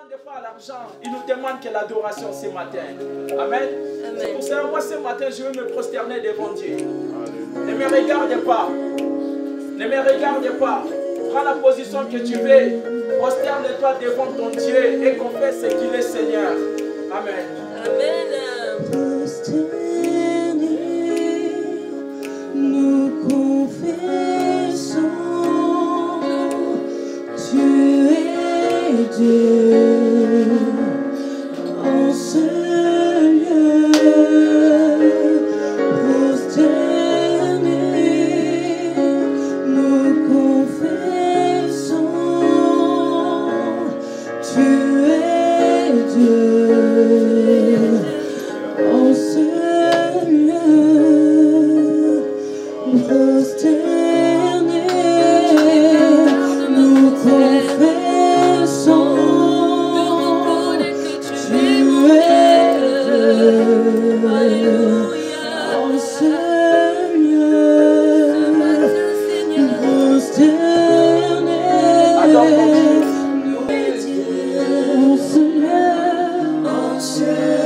demande pas l'argent, il nous demande que l'adoration ce matin. Amen. C'est pour ça, moi ce matin, je veux me prosterner devant Dieu. Ne me regarde pas. Ne me regarde pas. Prends la position que tu veux. Prosterne-toi devant ton Dieu et confesse qu'il est Seigneur. Amen. Amen. Nous confessons, tu es Dieu en ce lieu. Prosternés, nous confessons, tu es Dieu en ce lieu. Prosternés, nous confessons, tu es Dieu en ce lieu. Prosternés, nous en ce lieu, en ce lieu.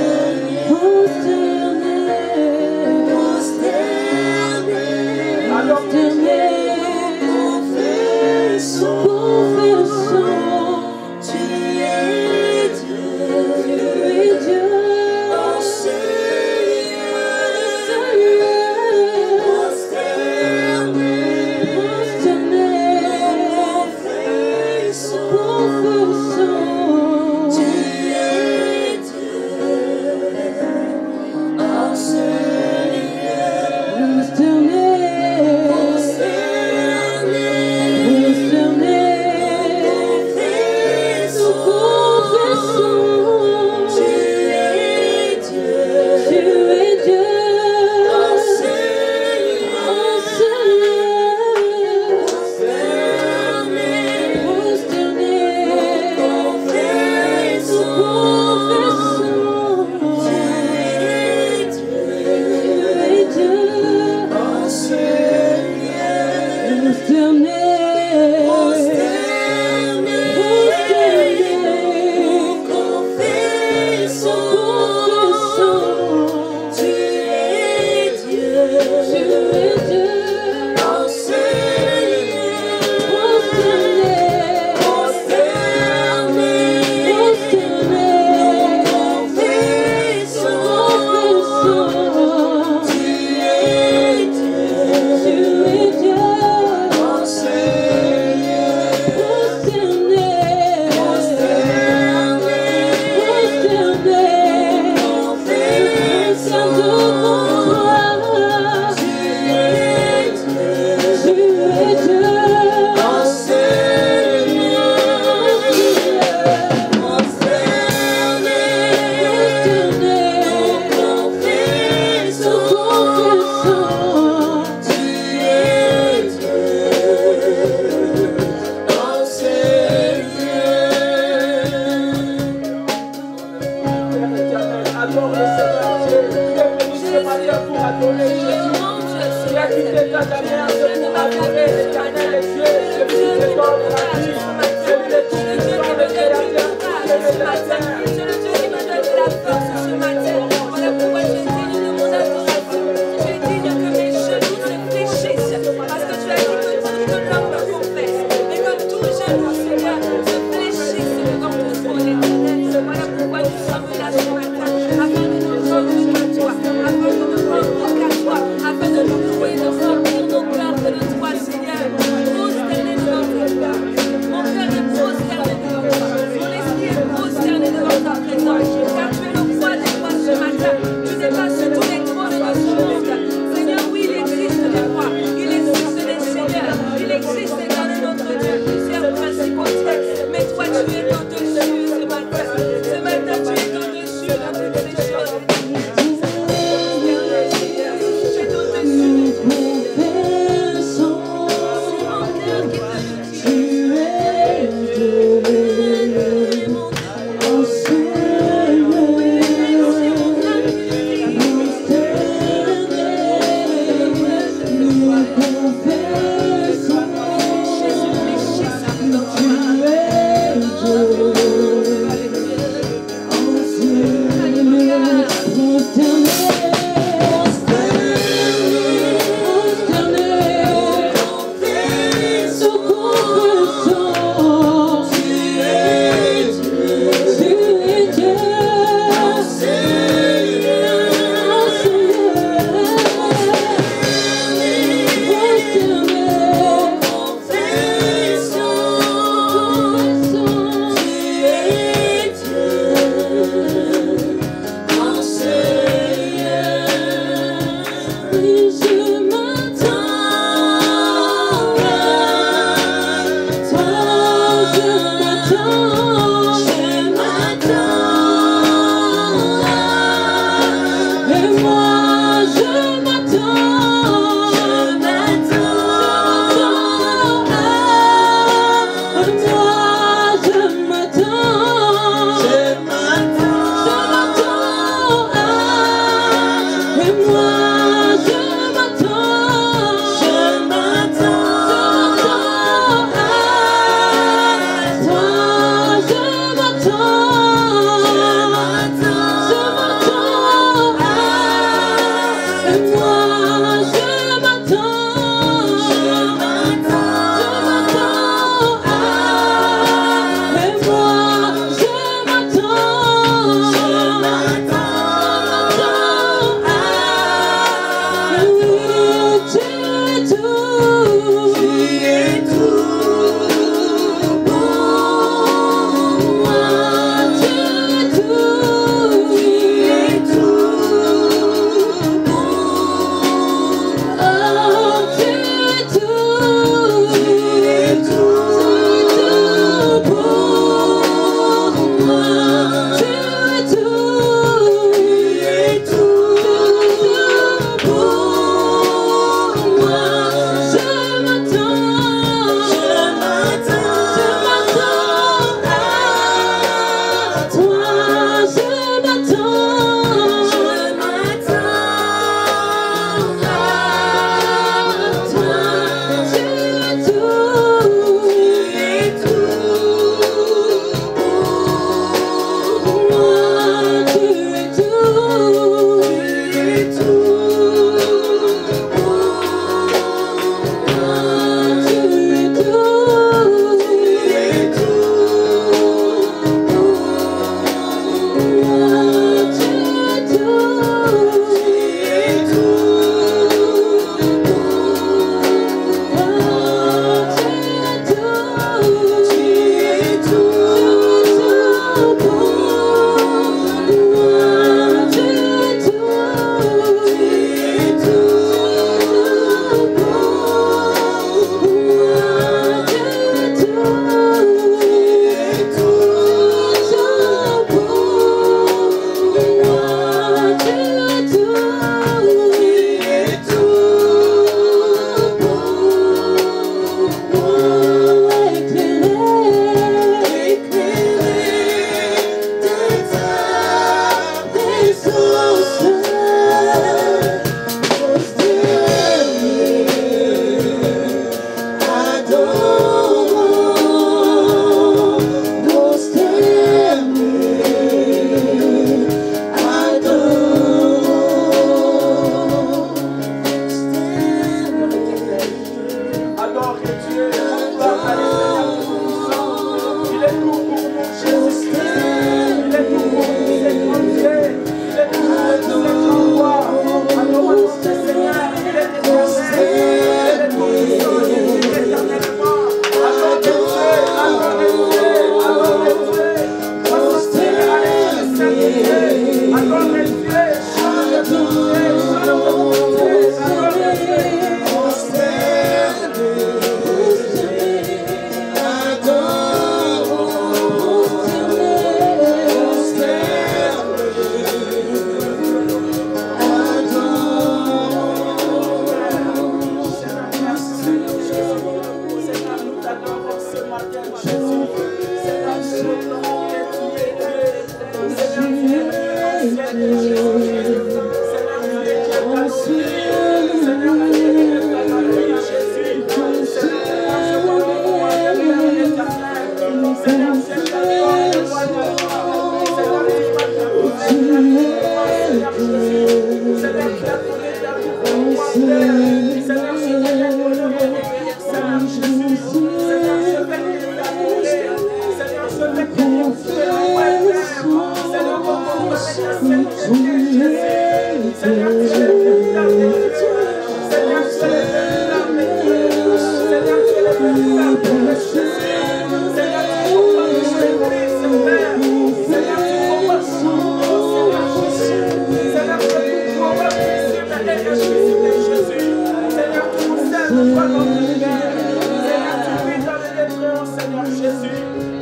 Mon cœur est prosterné devant toi. Mon esprit est prosterné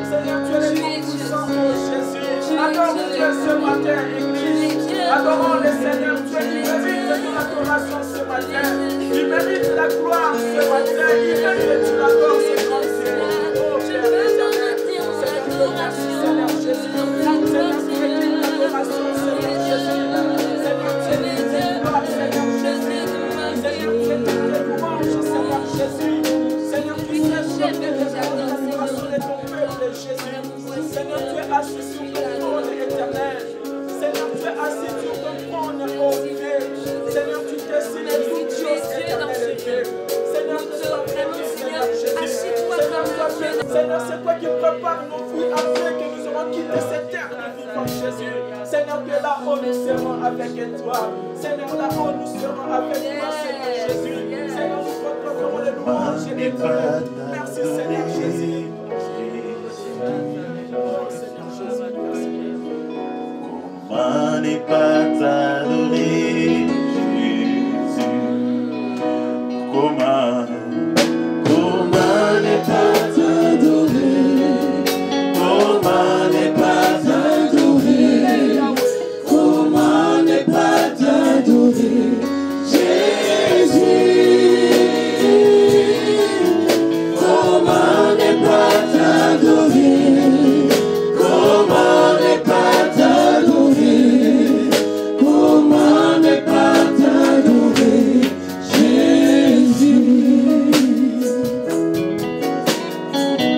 Seigneur, tu es le Adore Dieu ce matin, Église. Adorons le Seigneur. Dieu, il mérite de l'adoration ce matin. Il mérite la gloire ce matin. Il mérite que tu l'adores ce matin. Oh Père éternel, Seigneur, merci Seigneur Jésus. Seigneur, tu mérites l'adoration Seigneur Jésus. Seigneur, tu mérites la gloire Seigneur Jésus. Seigneur, tu mérites la louange Seigneur Jésus. Seigneur, tu sais chanter les adorations de ton peuple Jésus. Seigneur, tu es assis sur ton trône éternel. Seigneur, tu es assis sur ton trône, oh Dieu. Seigneur, tu décides de toutes choses éternelles et Dieu. Seigneur, tu es vraiment Seigneur Jésus. Seigneur, c'est toi qui prépares nos vies afin que nous aurons quitté cette terre de vivant Jésus. Seigneur, que là-haut nous serons avec toi. Seigneur, là-haut nous serons avec toi, Seigneur Jésus. Seigneur, nous proclamons les louanges et les gloires. Merci Seigneur Jésus. Oh Seigneur Jésus, merci. Comment ne pas t'adorer, Jésus? Comment ne pas t'adorer? Comment ne pas t'adorer? Comment ne pas t'adorer, Jésus? Comment ne pas t'adorer? Comment ne pas t'adorer? Comment ne pas t'adorer, Jésus?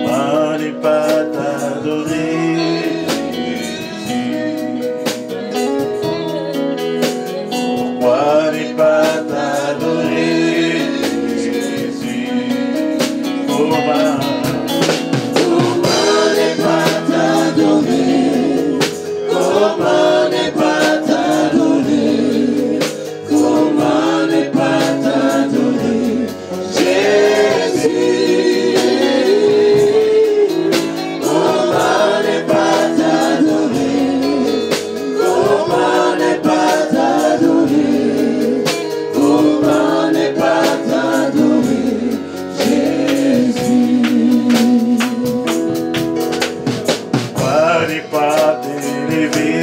Comment ne pas t'adorer, Jésus? Pourquoi ne pas t'adorer, Jésus? Comment ne pas t'adorer? Comment ne pas t'adorer? Comment ne pas t'adorer, Jésus? Comment ne pas t'adorer? Comment ne pas t'adorer? Comment ne pas t'adorer, Jésus? Pourquoi ne pas t'élever,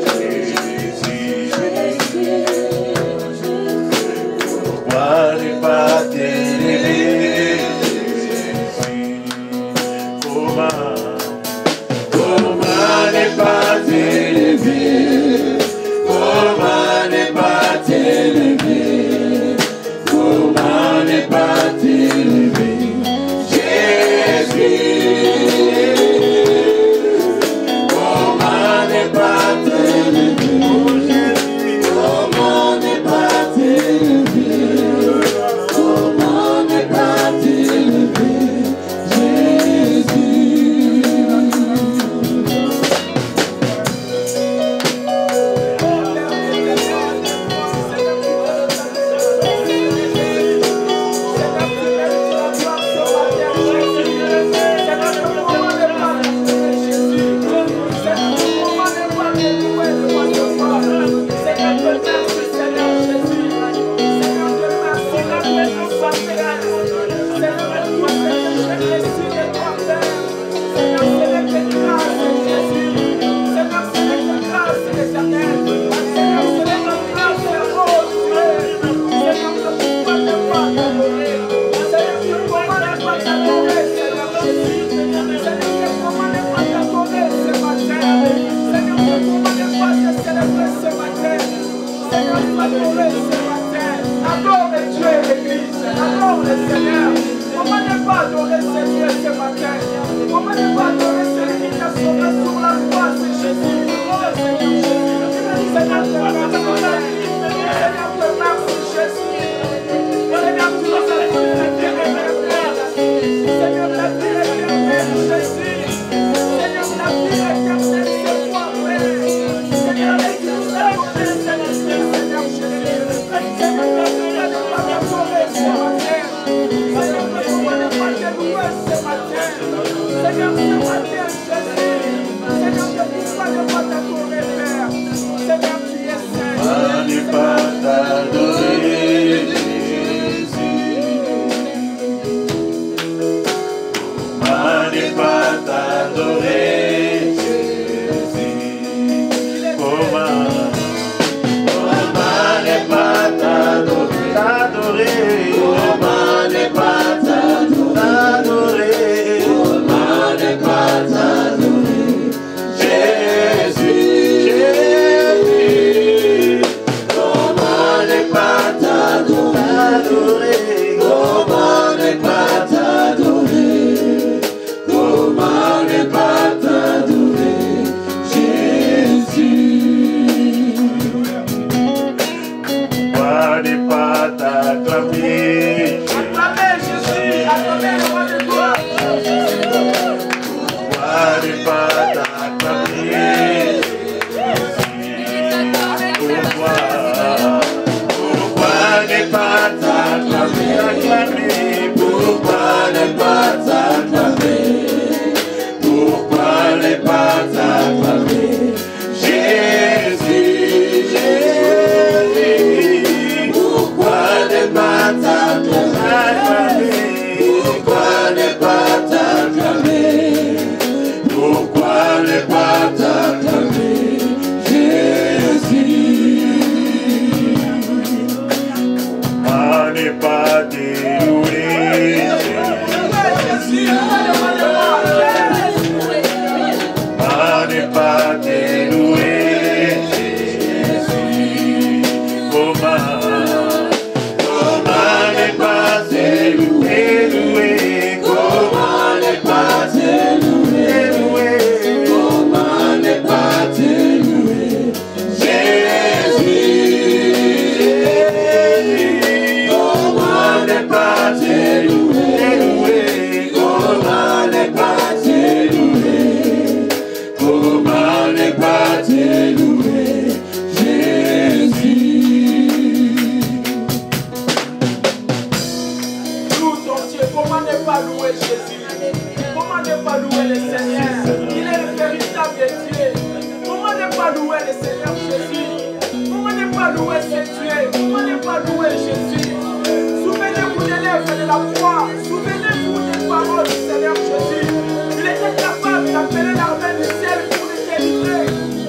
Jésus? Pourquoi ne pas t'élever, Jésus? Comment ne pas t'élever? Comment ne pas t'élever? Comment ne pas t'élever, Jésus? Comment ne pas t'élever? Comment ne pas t'élever? Comment ne pas t'élever, Jésus? Comment ne pas t'adorer, pas te louer, Jésus? Comment ne pas te louer, louer? Comment ne pas te louer, louer? Comment ne pas te louer, Jésus? Comment ne pas te louer, louer? Comment ne pas te louer? Comment ne pas te louer, Jésus? Loue ton Dieu, comment ne pas louer Jésus? Comment ne pas louer le Seigneur? Il est le véritable Dieu. Comment ne pas louer le Seigneur Jésus? Comment ne pas louer ce Dieu? Comment ne pas louer Jésus? Souvenez-vous des lèvres de la croix. Souvenez-vous des paroles du Seigneur Jésus. Il était capable d'appeler l'armée du ciel pour le délivrer.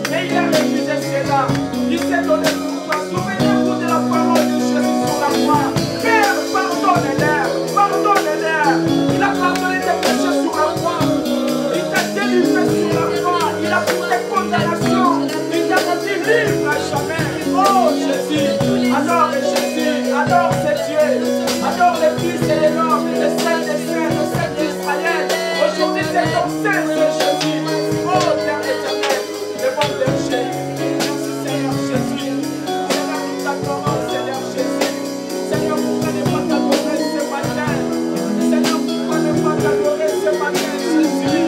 Mais il a refusé cela. Il s'est donné pour toi. Souvenez-vous de la parole de Jésus sur la croix. Père, pardonne-leur. Pardonne-leur. Il a pardonné tes péchés sur la croix. Il t'a délivré sur la croix. Il a pris tes condamnations. Il t'a rendu libre à jamais. Oh Jésus, adore Jésus, adore ce Dieu, adore les fils et les hommes, les saints des saints, le Saint d'Israël. Aujourd'hui c'est ton Saint, c'est Jésus. Oh Père éternel, le bon berger. Merci Seigneur Jésus. Seigneur, nous t'adorons, Seigneur Jésus. Seigneur, pourquoi ne pas t'adorer ce matin? Seigneur, pourquoi ne pas t'adorer ce matin, Jésus?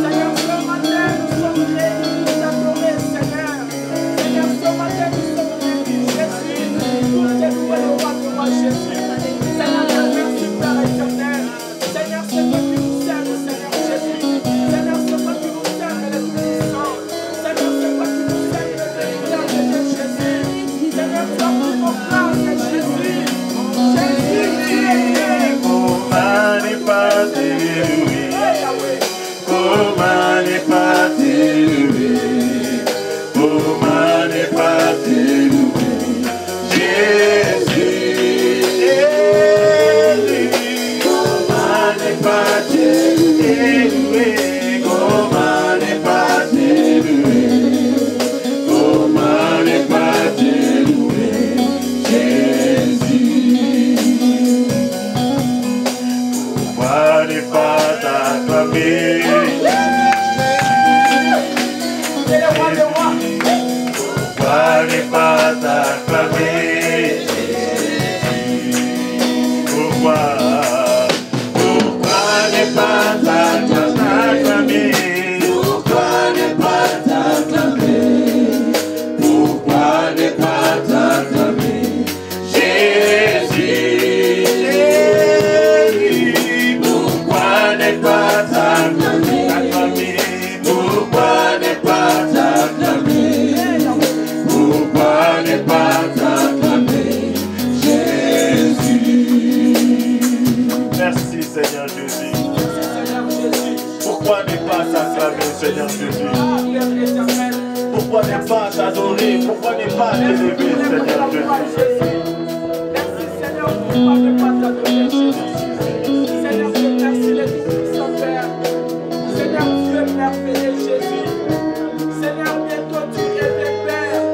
Seigneur, ce matin nous sommes réunis pour t'adorer, Seigneur. Seigneur, ce matin nous sommes réunis, Jésus, pour te louer le roi de roi, Jésus. Seigneur, merci Père éternel. Seigneur, c'est toi qui nous aimes, Seigneur Jésus. Seigneur, c'est toi qui nous aimes, le Tout-Puissant. Seigneur, c'est toi qui nous aimes, le véritable Dieu, Jésus. Seigneur, tu as pris mon place, Jésus. Jésus, tu es Dieu. Comment ne pas te louer? Comment ne pas te louer? Comment ne pas te louer, Jésus? Comment ne pas te louer? Comment ne pas te louer? Comment ne pas te louer, Jésus? Pourquoi ne pas t'acclamer? C'est le roi des rois. Pourquoi ne pas t'acclamer, Jésus? Pourquoi ne pas t'acclamer? Pourquoi ne pas t'acclamer? Pourquoi ne pas t'acclamer, Jésus? Pourquoi ne pas t'acclamer? Pourquoi ne pas t'acclamer? Pourquoi ne pas t'acclamer, Jésus? Merci Seigneur Jésus. Seigneur Jésus. Pourquoi ne pas t'acclamer, Seigneur Jésus? Ah, Père éternel. Pourquoi ne pas t'adorer? Pourquoi ne pas t'élever, Seigneur Jésus? Merci Seigneur pour ne pas t'adorer, Jésus. Seigneur, je merci le Tout-Puissant Père. Seigneur, Dieu merveilleux, Jésus. Seigneur, bientôt tu reviens, Père.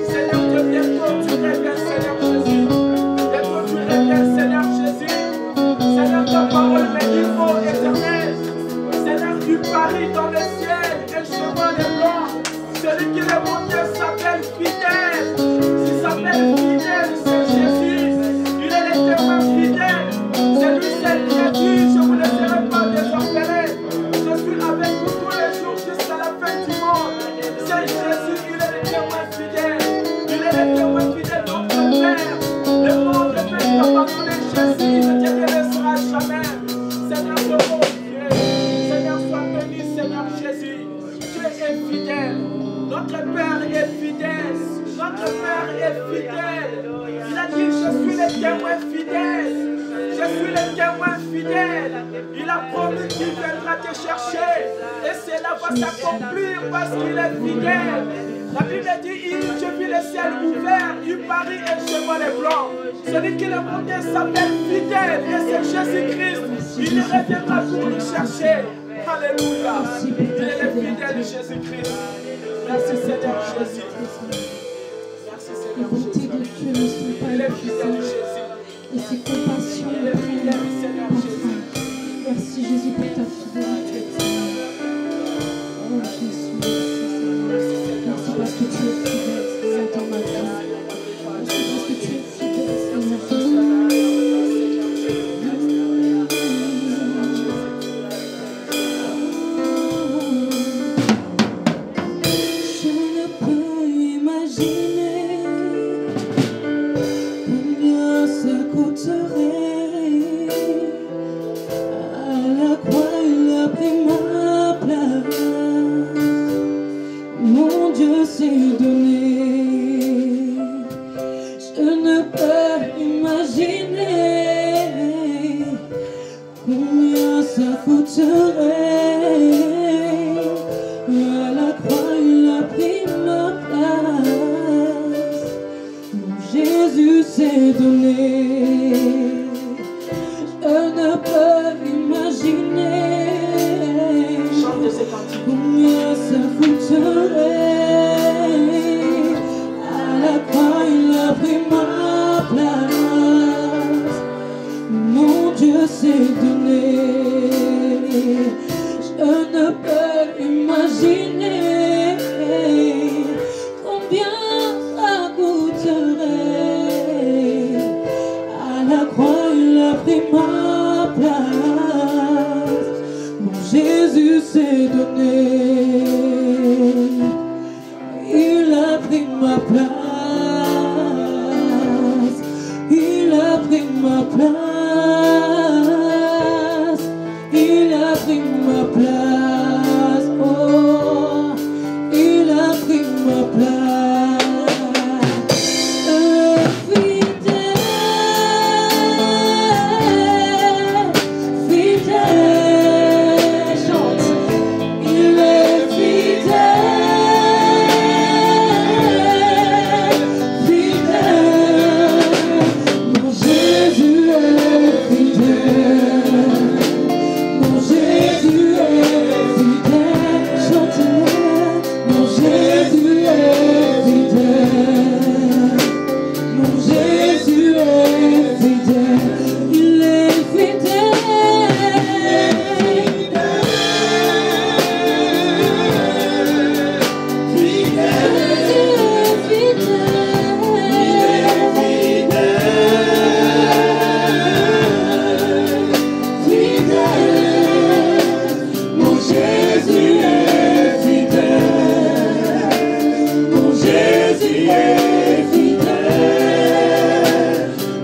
Seigneur, Dieu, bientôt tu reviens, Seigneur Jésus. Bientôt tu reviens, Seigneur Jésus. Seigneur, ta parole me dit, oh éternel. Seigneur, tu paries dans le ciel et le chemin est blanc. Celui qui est monté s'appelle fidèle. S'il s'appelle fidèle, c'est Jésus. Il est le témoin fidèle. C'est lui seul qui a dit, je ne vous laisserai pas désorphelés. Je suis avec vous tous les jours jusqu'à la fin du monde. C'est Jésus, il est le témoin fidèle. Il est le témoin fidèle de notre Père. Le monde ne peut t'abandonner, Jésus. Ne te laissera jamais. Seigneur, de mon Dieu. Seigneur, sois béni, Seigneur Jésus. Tu es fidèle. Notre Père est fidèle. Notre Père est fidèle. Il a dit, je suis le témoin fidèle. Je suis le témoin fidèle. Il a promis qu'il viendra te chercher. Et cela va s'accomplir parce qu'il est fidèle. La Bible dit, je vis le ciel ouvert, il parie et je vois les blancs. Celui qui le monté s'appelle fidèle et c'est Jésus-Christ. Il reviendra pour nous chercher. Alléluia. Il est le fidèle de Jésus-Christ. Merci, compassion. Merci Jésus pour ta fidélité. Oh Jésus, merci Seigneur. Merci parce que tu es fidèle, Seigneur, dans ma vie. Merci parce que tu es fidèle, Seigneur Jésus. Je ne peux imaginer combien ça coûterait. À la croix, il a pris ma place. Mon Dieu s'est donné. Je ne peux imaginer combien ça coûterait. À la croix, il a pris ma place. Mon Jésus s'est donné. Je ne peux imaginer Chante ces cantiques. combien ça coûterait. À la croix, il a pris ma place. Mon Dieu s'est donné. Je ne peux imaginer combien ça coûterait. À la croix, il a pris ma place. Mon Jésus s'est donné. Il a pris ma place. Il a pris ma place. Il a pris ma place. Oh, il a pris ma place. Fidèle, fidèle, chante. Il est fidèle, fidèle. Mon Jésus est fidèle. Mon Jésus est fidèle. Chante-le. Mon Jésus est fidèle. Mon Jésus est fidèle. Il est fidèle. Mon Jésus est fidèle. Mon Jésus est fidèle.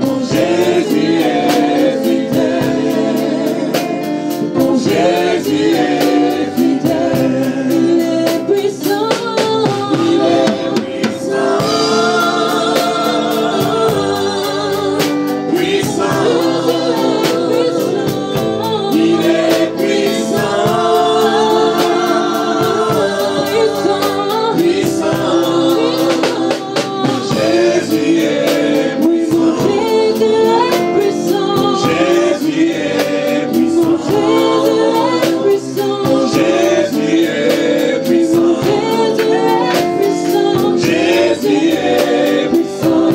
Mon Jésus est fidèle. Mon Jésus est fidèle. Il est puissant. Il est puissant. Puissant. Il est puissant. Puissant. Jésus est puissant. Jésus est puissant. Jésus est puissant. Jésus est puissant.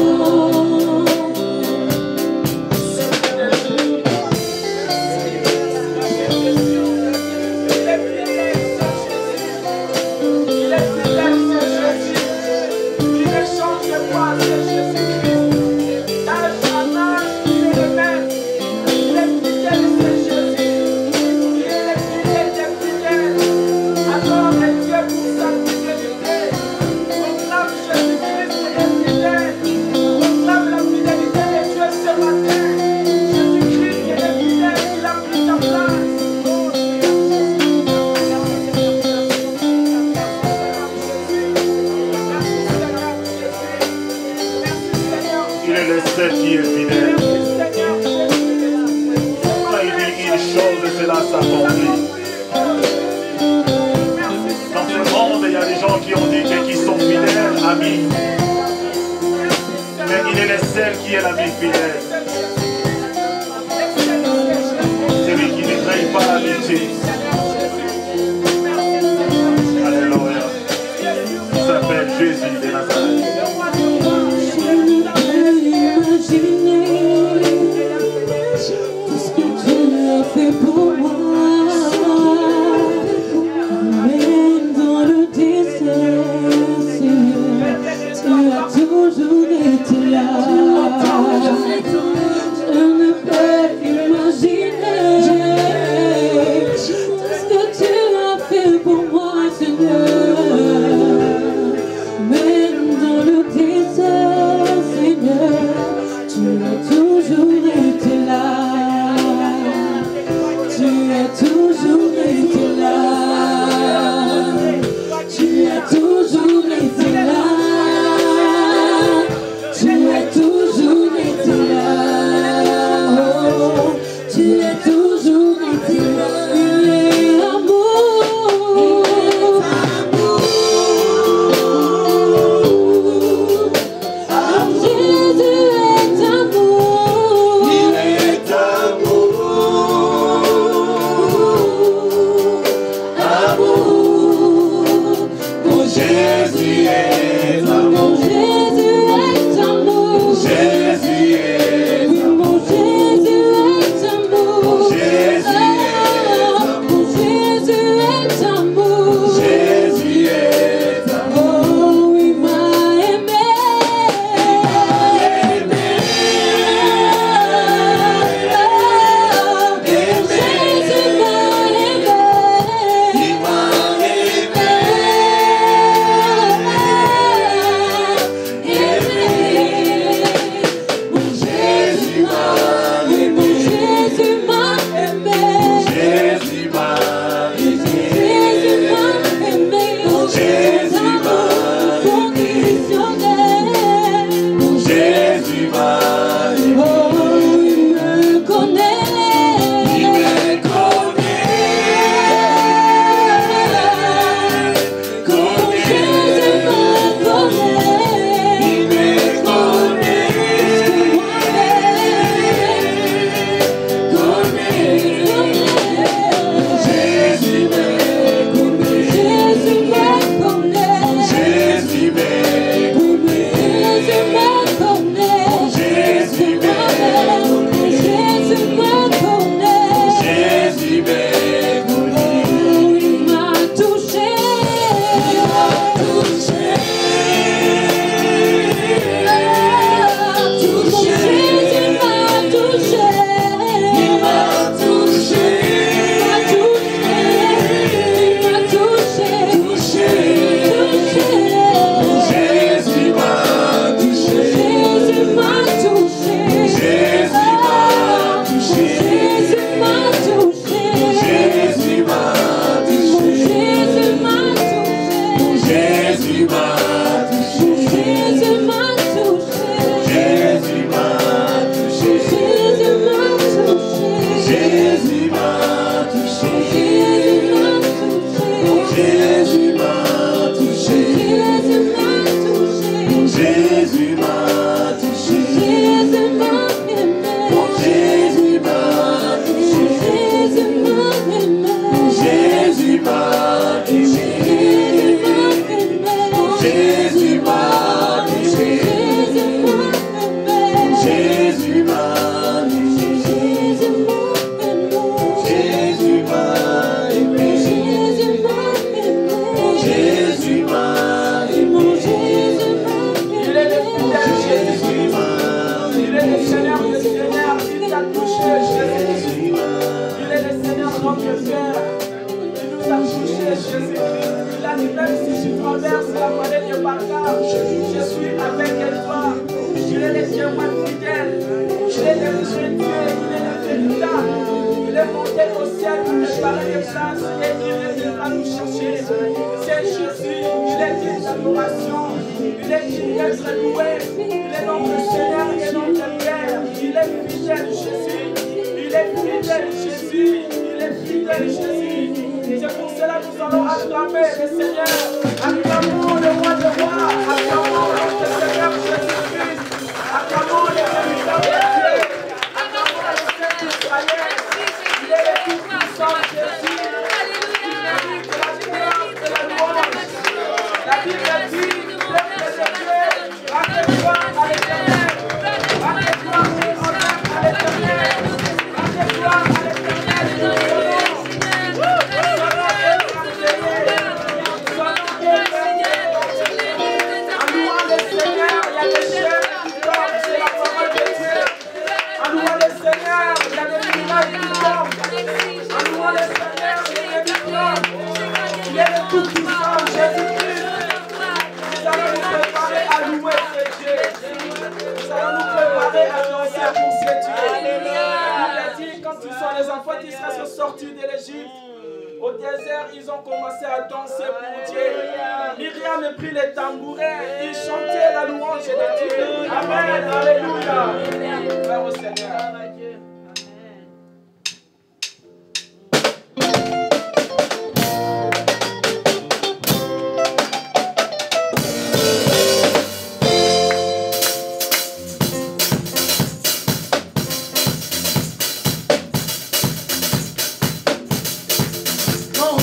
Il est fidèle, c'est Jésus. Il ne change pas, c'est Jésus-Christ. D'âge en âge, il est le même. Il est fidèle, c'est Jésus. Il est fidèle des fidèles. Accorde Dieu pour sa fidélité. Proclame Jésus-Christ est fidèle. Proclame la fidélité de Dieu ce matin. Jésus-Christ il est fidèle, il a pris ta place. Oh, Il est le seul qui est fidèle. Quand il dit une chose, cela s'accomplit. Dans ce monde, il y a des gens qui ont dit qu'ils sont fidèles, amis. Mais il est le seul qui est l'ami fidèle. Celui qui ne trahit pas l'amitié. Alléluia. Il s'appelle Jésus de Nazareth. Je ne peux imaginer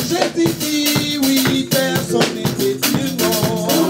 J'ai dit oui, personne n'était du non.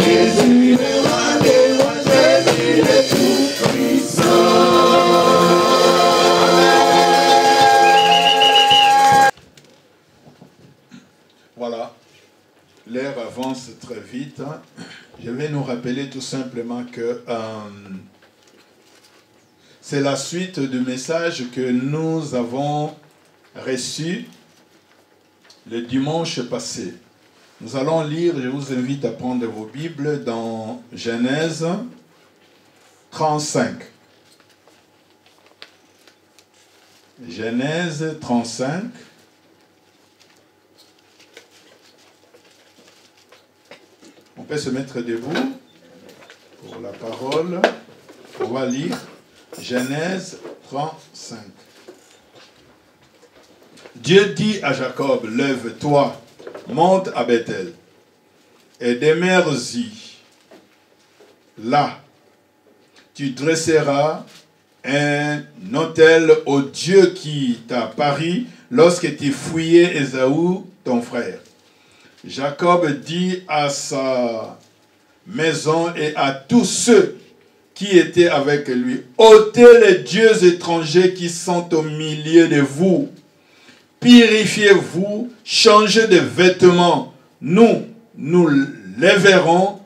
Jésus le roi des rois, Jésus le tout-puissant. Voilà, l'heure avance très vite. Je vais nous rappeler tout simplement que c'est la suite du message que nous avons reçu le dimanche passé. Nous allons lire, je vous invite à prendre vos Bibles dans Genèse 35. Genèse 35. On peut se mettre debout pour la parole. On va lire Genèse 35. Dieu dit à Jacob, lève-toi, monte à Bethel, et demeure-y. Là, tu dresseras un autel au Dieu qui t'a pari lorsque tu fouillais Ésaü, ton frère. Jacob dit à sa maison et à tous ceux qui étaient avec lui, ôtez les dieux étrangers qui sont au milieu de vous. Purifiez-vous, changez de vêtements. Nous lèverons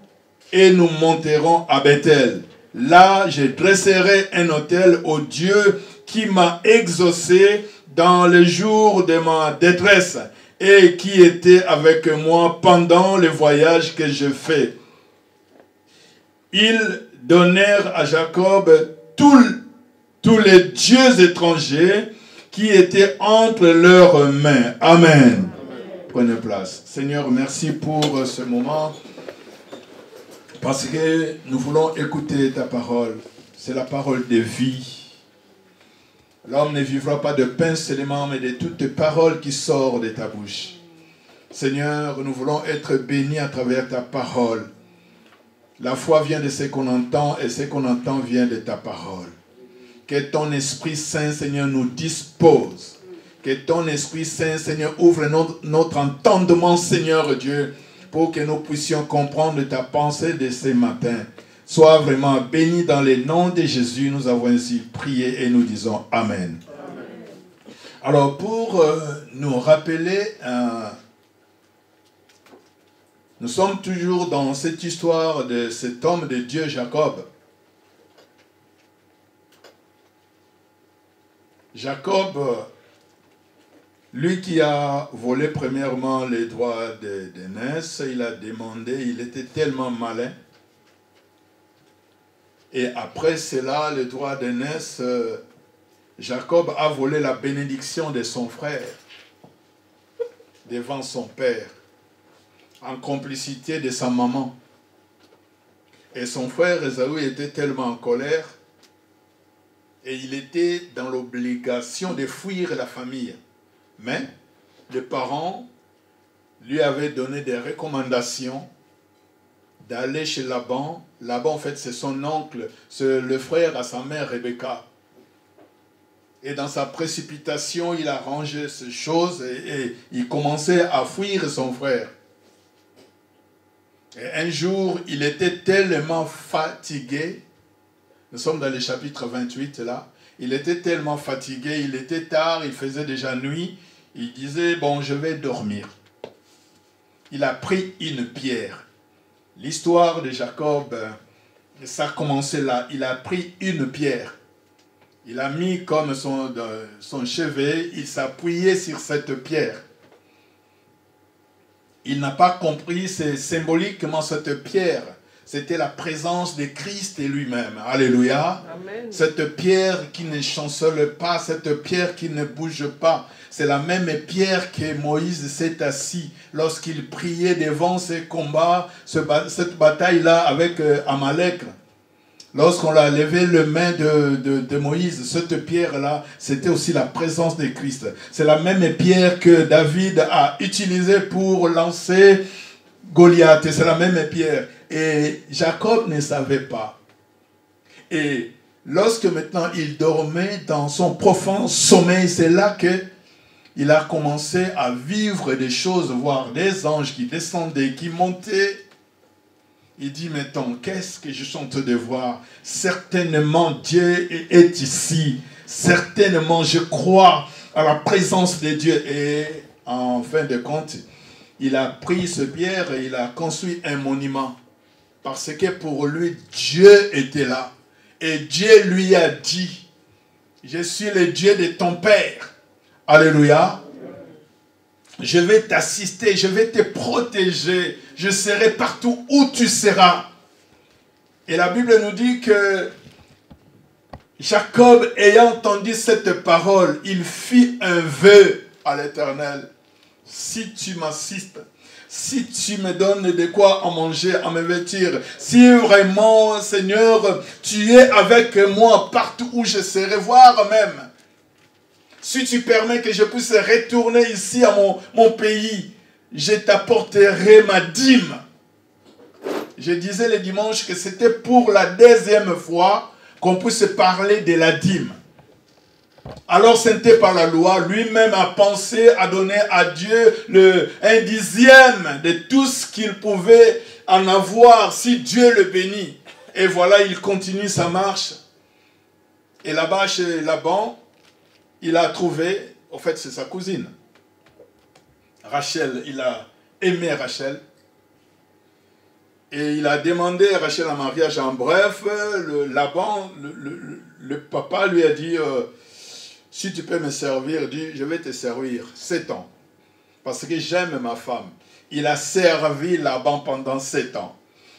et nous monterons à Bethel. Là, je dresserai un autel au Dieu qui m'a exaucé dans le jour de ma détresse et qui était avec moi pendant le voyage que je fais. Ils donnèrent à Jacob tous les dieux étrangers qui étaient entre leurs mains. Amen. Prenez place. Seigneur, merci pour ce moment, parce que nous voulons écouter ta parole. C'est la parole de vie. L'homme ne vivra pas de pain seulement, mais de toutes les paroles qui sortent de ta bouche. Seigneur, nous voulons être bénis à travers ta parole. La foi vient de ce qu'on entend et ce qu'on entend vient de ta parole. Que ton Esprit Saint, Seigneur, nous dispose. Que ton Esprit Saint, Seigneur, ouvre notre entendement, Seigneur Dieu, pour que nous puissions comprendre ta pensée de ce matin. Sois vraiment béni dans le nom de Jésus. Nous avons ainsi prié et nous disons Amen. Amen. Alors, pour nous rappeler, nous sommes toujours dans cette histoire de cet homme de Dieu, Jacob. Jacob, lui qui a volé premièrement les droits d'aînesse, il a demandé, il était tellement malin. Et après cela, le droit d'aînesse, Jacob a volé la bénédiction de son frère devant son père, en complicité de sa maman. Et son frère Ésaü était tellement en colère, et il était dans l'obligation de fuir la famille. Mais les parents lui avaient donné des recommandations d'aller chez Laban. Laban, en fait, c'est son oncle, c'est le frère à sa mère Rebecca. Et dans sa précipitation, il a rangé ces choses et il commençait à fuir son frère. Et un jour, il était tellement fatigué. Nous sommes dans le chapitre 28 là. Il était tellement fatigué, il était tard, il faisait déjà nuit. Il disait, bon, je vais dormir. Il a pris une pierre. L'histoire de Jacob, ça a commencé là. Il a pris une pierre. Il a mis comme son chevet, il s'appuyait sur cette pierre. Il n'a pas compris, c'est symboliquement cette pierre. C'était la présence de Christ et lui-même. Alléluia. Amen. Cette pierre qui ne chancelle pas, cette pierre qui ne bouge pas. C'est la même pierre que Moïse s'est assis lorsqu'il priait devant ses combats, cette bataille-là avec Amalek. Lorsqu'on a levé le main de Moïse, cette pierre-là, c'était aussi la présence de Christ. C'est la même pierre que David a utilisée pour lancer Goliath. C'est la même pierre. Et Jacob ne savait pas. Et lorsque maintenant il dormait dans son profond sommeil, c'est là qu'il a commencé à vivre des choses, voir des anges qui descendaient, qui montaient. Il dit maintenant, qu'est-ce que je suis en train de voir? Certainement Dieu est ici. Certainement je crois à la présence de Dieu. Et en fin de compte, il a pris ce pierre et il a construit un monument. Parce que pour lui, Dieu était là. Et Dieu lui a dit, je suis le Dieu de ton père. Alléluia. Je vais t'assister, je vais te protéger. Je serai partout où tu seras. Et la Bible nous dit que Jacob, ayant entendu cette parole, il fit un vœu à l'Éternel. Si tu m'assistes, si tu me donnes de quoi en manger, à me vêtir, si vraiment, Seigneur, tu es avec moi partout où je serai, voire même, si tu permets que je puisse retourner ici à mon pays, je t'apporterai ma dîme. Je disais le dimanche que c'était pour la deuxième fois qu'on puisse parler de la dîme. Alors ce n'était pas la loi, lui-même a pensé à donner à Dieu un dixième de tout ce qu'il pouvait en avoir si Dieu le bénit. Et voilà, il continue sa marche. Et là-bas chez Laban, il a trouvé, en fait c'est sa cousine, Rachel. Il a aimé Rachel. Et il a demandé à Rachel en mariage. En bref, Laban, le papa lui a dit, si tu peux me servir, dis, je vais te servir 7 ans. Parce que j'aime ma femme. Il a servi Laban pendant 7 ans.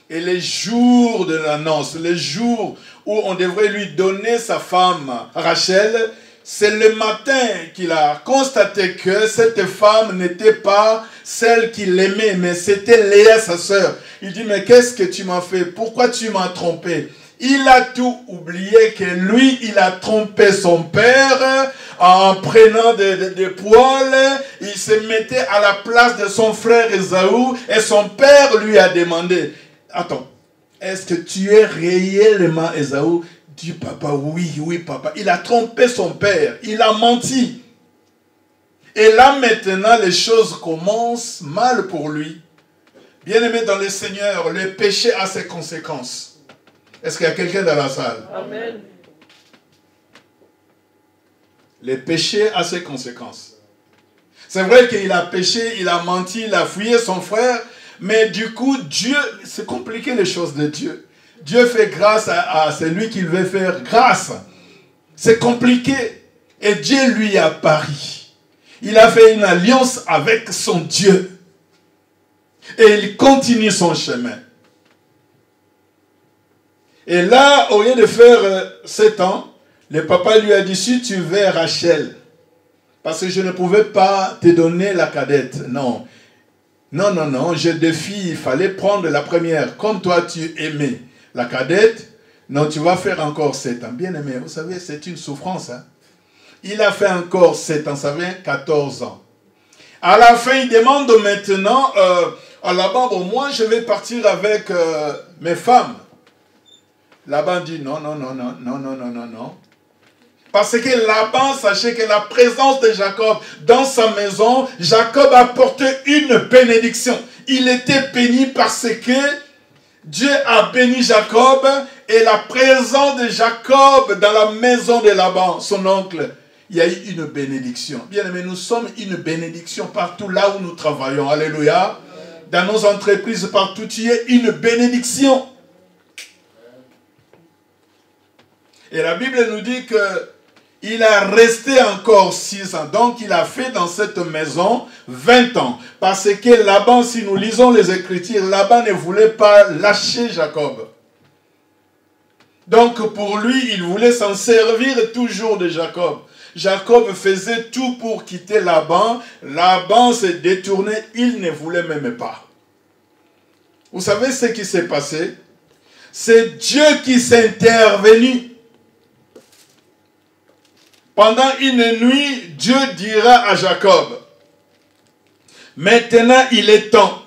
Et les jours de la noce, les jours où on devrait lui donner sa femme, Rachel, c'est le matin qu'il a constaté que cette femme n'était pas celle qu'il aimait, mais c'était Léa, sa sœur. Il dit, mais qu'est-ce que tu m'as fait? Pourquoi tu m'as trompé? Il a tout oublié que lui, il a trompé son père en prenant des poils. Il se mettait à la place de son frère Ésaü et son père lui a demandé, attends, est-ce que tu es réellement Ésaü? Dit papa, oui papa. Il a trompé son père, il a menti. Et là maintenant les choses commencent mal pour lui. Bien-aimé dans le Seigneur, le péché a ses conséquences. Est-ce qu'il y a quelqu'un dans la salle? Amen. Le péché a ses conséquences. C'est vrai qu'il a péché, il a menti, il a fouillé son frère, mais du coup Dieu, c'est compliqué les choses de Dieu. Dieu fait grâce à celui qu'il veut faire grâce. C'est compliqué. Et Dieu lui a pari. Il a fait une alliance avec son Dieu. Et il continue son chemin. Et là, au lieu de faire 7 ans, le papa lui a dit, si tu veux Rachel, parce que je ne pouvais pas te donner la cadette. Non. Non, j'ai 2 filles, il fallait prendre la première. Comme toi, tu aimais la cadette, non, tu vas faire encore 7 ans. Bien aimé, vous savez, c'est une souffrance. Hein? Il a fait encore 7 ans, ça fait 14 ans. À la fin, il demande maintenant à Laban, bon, moi je vais partir avec mes femmes. Laban dit non. Parce que Laban sachait que la présence de Jacob dans sa maison, Jacob apportait une bénédiction. Il était béni parce que Dieu a béni Jacob et la présence de Jacob dans la maison de Laban, son oncle, il y a eu une bénédiction. Bien aimé, nous sommes une bénédiction partout là où nous travaillons. Alléluia. Dans nos entreprises, partout, il y a une bénédiction. Et la Bible nous dit que il a resté encore 6 ans. Donc, il a fait dans cette maison 20 ans. Parce que Laban, si nous lisons les Écritures, Laban ne voulait pas lâcher Jacob. Donc, pour lui, il voulait s'en servir toujours de Jacob. Jacob faisait tout pour quitter Laban. Laban s'est détourné. Il ne voulait même pas. Vous savez ce qui s'est passé? C'est Dieu qui s'est intervenu. Pendant une nuit, Dieu dira à Jacob, maintenant il est temps.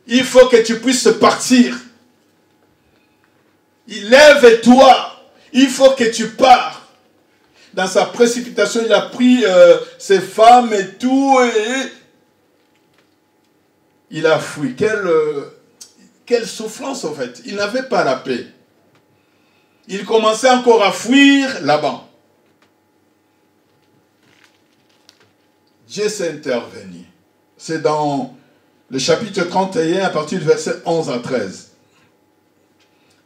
Il faut que tu puisses partir. Lève-toi. Il faut que tu pars. Dans sa précipitation, il a pris ses femmes et tout. il a fui. Quelle souffrance en fait. Il n'avait pas la paix. Il commençait encore à fuir Laban. Dieu s'est intervenu. C'est dans le chapitre 31 à partir du verset 11 à 13.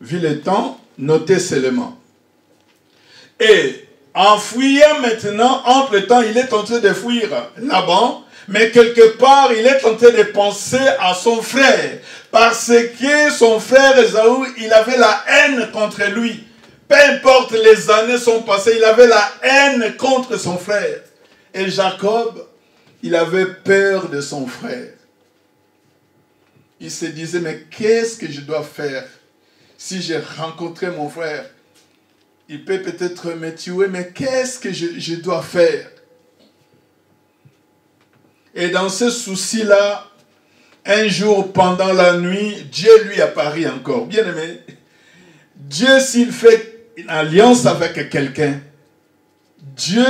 Vu le temps, notez seulement. Et en fuyant maintenant, entre le temps, il est en train de fuir Laban, mais quelque part, il est en train de penser à son frère, parce que son frère Ésaü, il avait la haine contre lui. Peu importe les années sont passées, il avait la haine contre son frère. Et Jacob, il avait peur de son frère. Il se disait, mais qu'est-ce que je dois faire si j'ai rencontré mon frère? Il peut peut-être me tuer, mais qu'est-ce que je dois faire? Et dans ce souci-là, un jour pendant la nuit, Dieu lui apparut encore. Bien aimé, Dieu s'il fait une alliance avec quelqu'un, Dieu,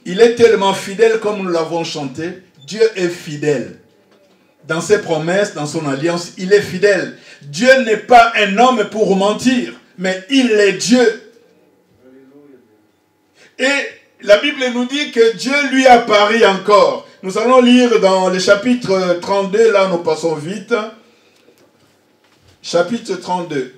il est tellement fidèle comme nous l'avons chanté. Dieu est fidèle. Dans ses promesses, dans son alliance, il est fidèle. Dieu n'est pas un homme pour mentir, mais il est Dieu. Et la Bible nous dit que Dieu lui apparaît encore. Nous allons lire dans le chapitre 32, là nous passons vite. Chapitre 32.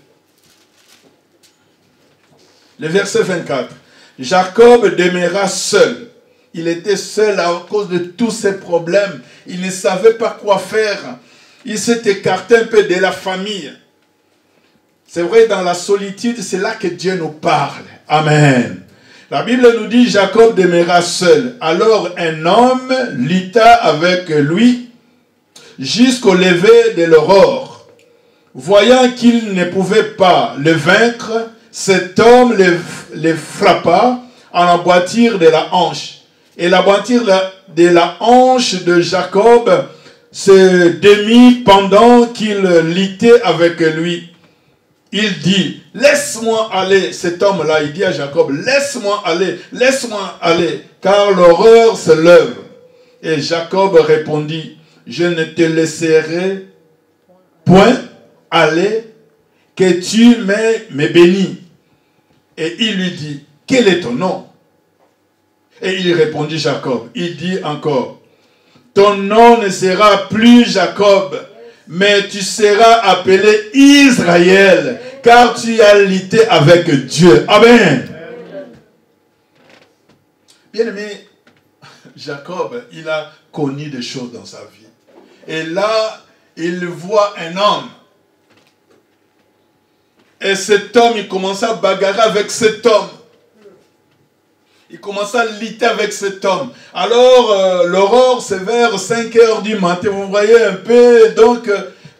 Le verset 24. Jacob demeura seul. Il était seul à cause de tous ses problèmes. Il ne savait pas quoi faire. Il s'est écarté un peu de la famille. C'est vrai, dans la solitude, c'est là que Dieu nous parle. Amen. La Bible nous dit, Jacob demeura seul. Alors un homme lutta avec lui jusqu'au lever de l'aurore. Voyant qu'il ne pouvait pas le vaincre, cet homme le frappa en l'emboîture de la hanche. Et l'emboîture de la hanche de Jacob se démit pendant qu'il luttait avec lui. Il dit, laisse-moi aller. Cet homme-là, il dit à Jacob, laisse-moi aller, car l'horreur se lève. Et Jacob répondit, je ne te laisserai point aller, que tu me bénis. Et il lui dit, quel est ton nom? Et il répondit Jacob. Il dit encore, ton nom ne sera plus Jacob, mais tu seras appelé Israël, car tu as lutté avec Dieu. Amen. Bien-aimé, Jacob, il a connu des choses dans sa vie. Et là, il voit un homme. Et cet homme, il commence à bagarrer avec cet homme. Il commence à lutter avec cet homme. Alors, l'aurore, c'est vers 5 heures du matin. Vous voyez un peu, donc,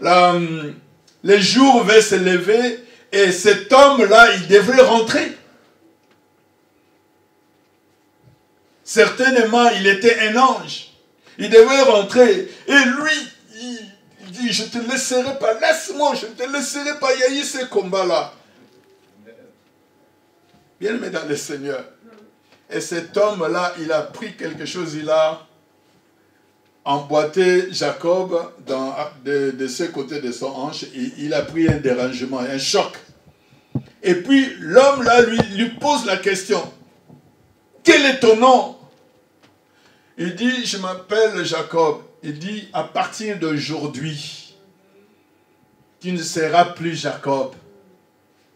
le jour va se lever. Et cet homme-là, il devrait rentrer. Certainement, il était un ange. Il devait rentrer. Et lui, il dit, je ne te laisserai pas. Laisse-moi, je ne te laisserai pas. Il y a eu ce combat-là. Bien-aimé dans le Seigneur. Et cet homme-là, il a pris quelque chose, il a emboîté Jacob de ce côté de son hanche. Et il a pris un dérangement, un choc. Et puis, l'homme-là, lui pose la question. Quel est ton nom? Il dit, je m'appelle Jacob. Il dit, à partir d'aujourd'hui, tu ne seras plus Jacob,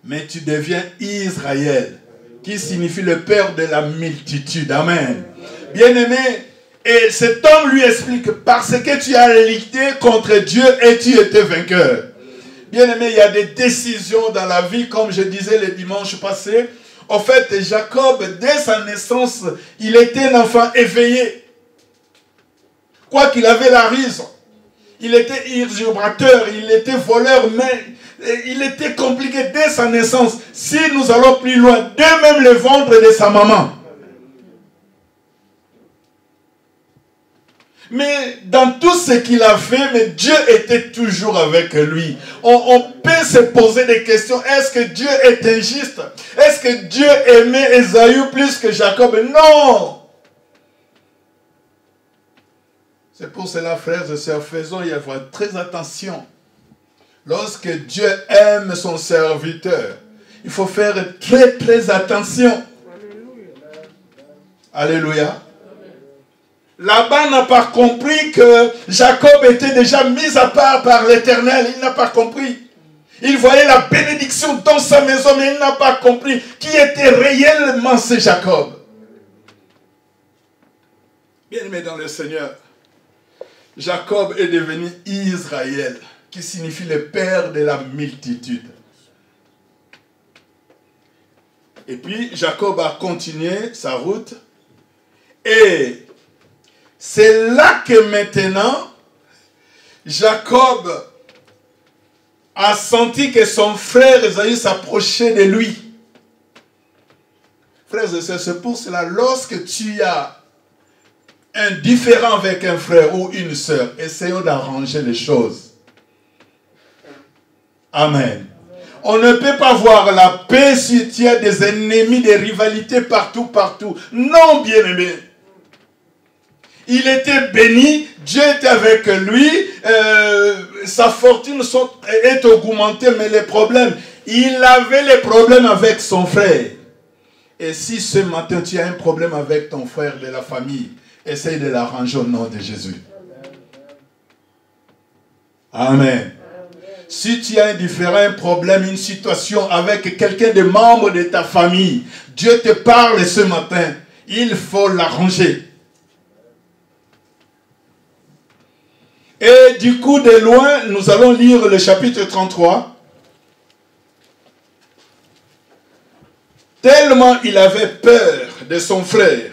mais tu deviens Israël, qui signifie le père de la multitude. Amen. Bien-aimé, et cet homme lui explique, parce que tu as lutté contre Dieu et tu étais vainqueur. Bien-aimé, il y a des décisions dans la vie, comme je disais le dimanche passé. En fait, Jacob, dès sa naissance, il était un enfant éveillé. Quoi qu'il avait la raison. Il était usurpateur, il était voleur, mais il était compliqué dès sa naissance. Si nous allons plus loin, dès même le ventre de sa maman. Mais dans tout ce qu'il a fait, mais Dieu était toujours avec lui. On peut se poser des questions. Est-ce que Dieu est injuste? Est-ce que Dieu aimait Ésaü plus que Jacob? Non! C'est pour cela, frères et sœurs, faisons y avoir très attention. Lorsque Dieu aime son serviteur, il faut faire très très attention. Alléluia. Laban n'a pas compris que Jacob était déjà mis à part par l'Éternel. Il n'a pas compris. Il voyait la bénédiction dans sa maison, mais il n'a pas compris qui était réellement ce Jacob. Bien-aimé dans le Seigneur, Jacob est devenu Israël, qui signifie le père de la multitude. Et puis Jacob a continué sa route. Et c'est là que maintenant, Jacob a senti que son frère Ésaü s'approchait de lui. Frères et sœurs, c'est pour cela, lorsque tu as un différend avec un frère ou une sœur, essayons d'arranger les choses. Amen. On ne peut pas voir la paix si tu as des ennemis, des rivalités partout. Non, bien-aimé. Il était béni, Dieu était avec lui, sa fortune est augmentée, mais les problèmes, il avait les problèmes avec son frère. Et si ce matin tu as un problème avec ton frère de la famille, essaye de l'arranger au nom de Jésus. Amen. Si tu as un différent problème, une situation avec quelqu'un de membre de ta famille, Dieu te parle ce matin, il faut l'arranger. Et du coup, de loin, nous allons lire le chapitre 33. Tellement il avait peur de son frère.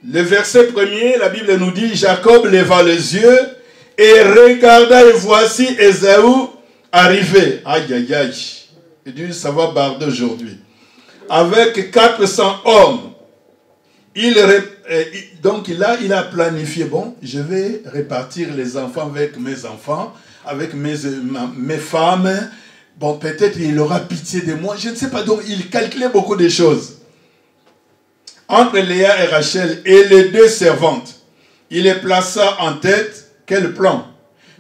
Le verset premier, la Bible nous dit, Jacob leva les yeux et regarda et voici Ésaü arrivé. Aïe, aïe, aïe. Il dit, ça va barder aujourd'hui. Avec 400 hommes. Donc là, il a planifié, bon, je vais répartir les enfants avec mes enfants, avec mes femmes. Bon, peut-être il aura pitié de moi. Je ne sais pas, donc il calculait beaucoup de choses. Entre Léa et Rachel et les deux servantes, il les plaça en tête. Quel plan?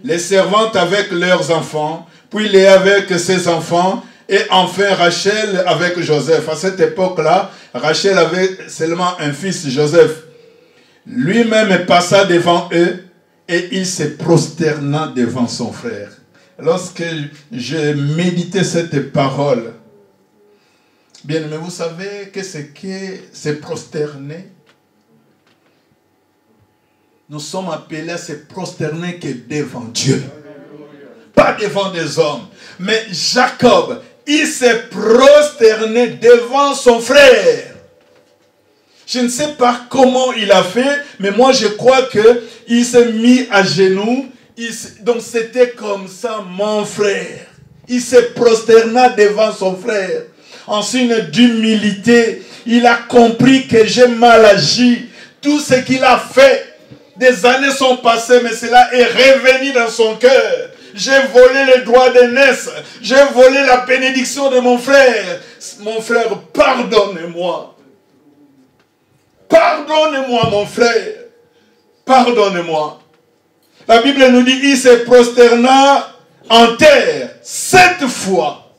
Les servantes avec leurs enfants, puis Léa avec ses enfants, et enfin Rachel avec Joseph. À cette époque-là, Rachel avait seulement un fils, Joseph. Lui-même passa devant eux et il se prosterna devant son frère. Lorsque je méditais cette parole, bien, mais vous savez qu'est-ce que se prosterner? Nous sommes appelés à se prosterner que devant Dieu. Pas devant des hommes. Mais Jacob, il s'est prosterné devant son frère. Je ne sais pas comment il a fait, mais moi je crois qu'il s'est mis à genoux. Donc c'était comme ça, mon frère. Il s'est prosterné devant son frère. En signe d'humilité, il a compris que j'ai mal agi. Tout ce qu'il a fait, des années sont passées, mais cela est revenu dans son cœur. J'ai volé les droits d'aînesse. J'ai volé la bénédiction de mon frère. Mon frère, pardonne-moi. Pardonne-moi, mon frère. Pardonne-moi. La Bible nous dit, il se prosterna en terre 7 fois.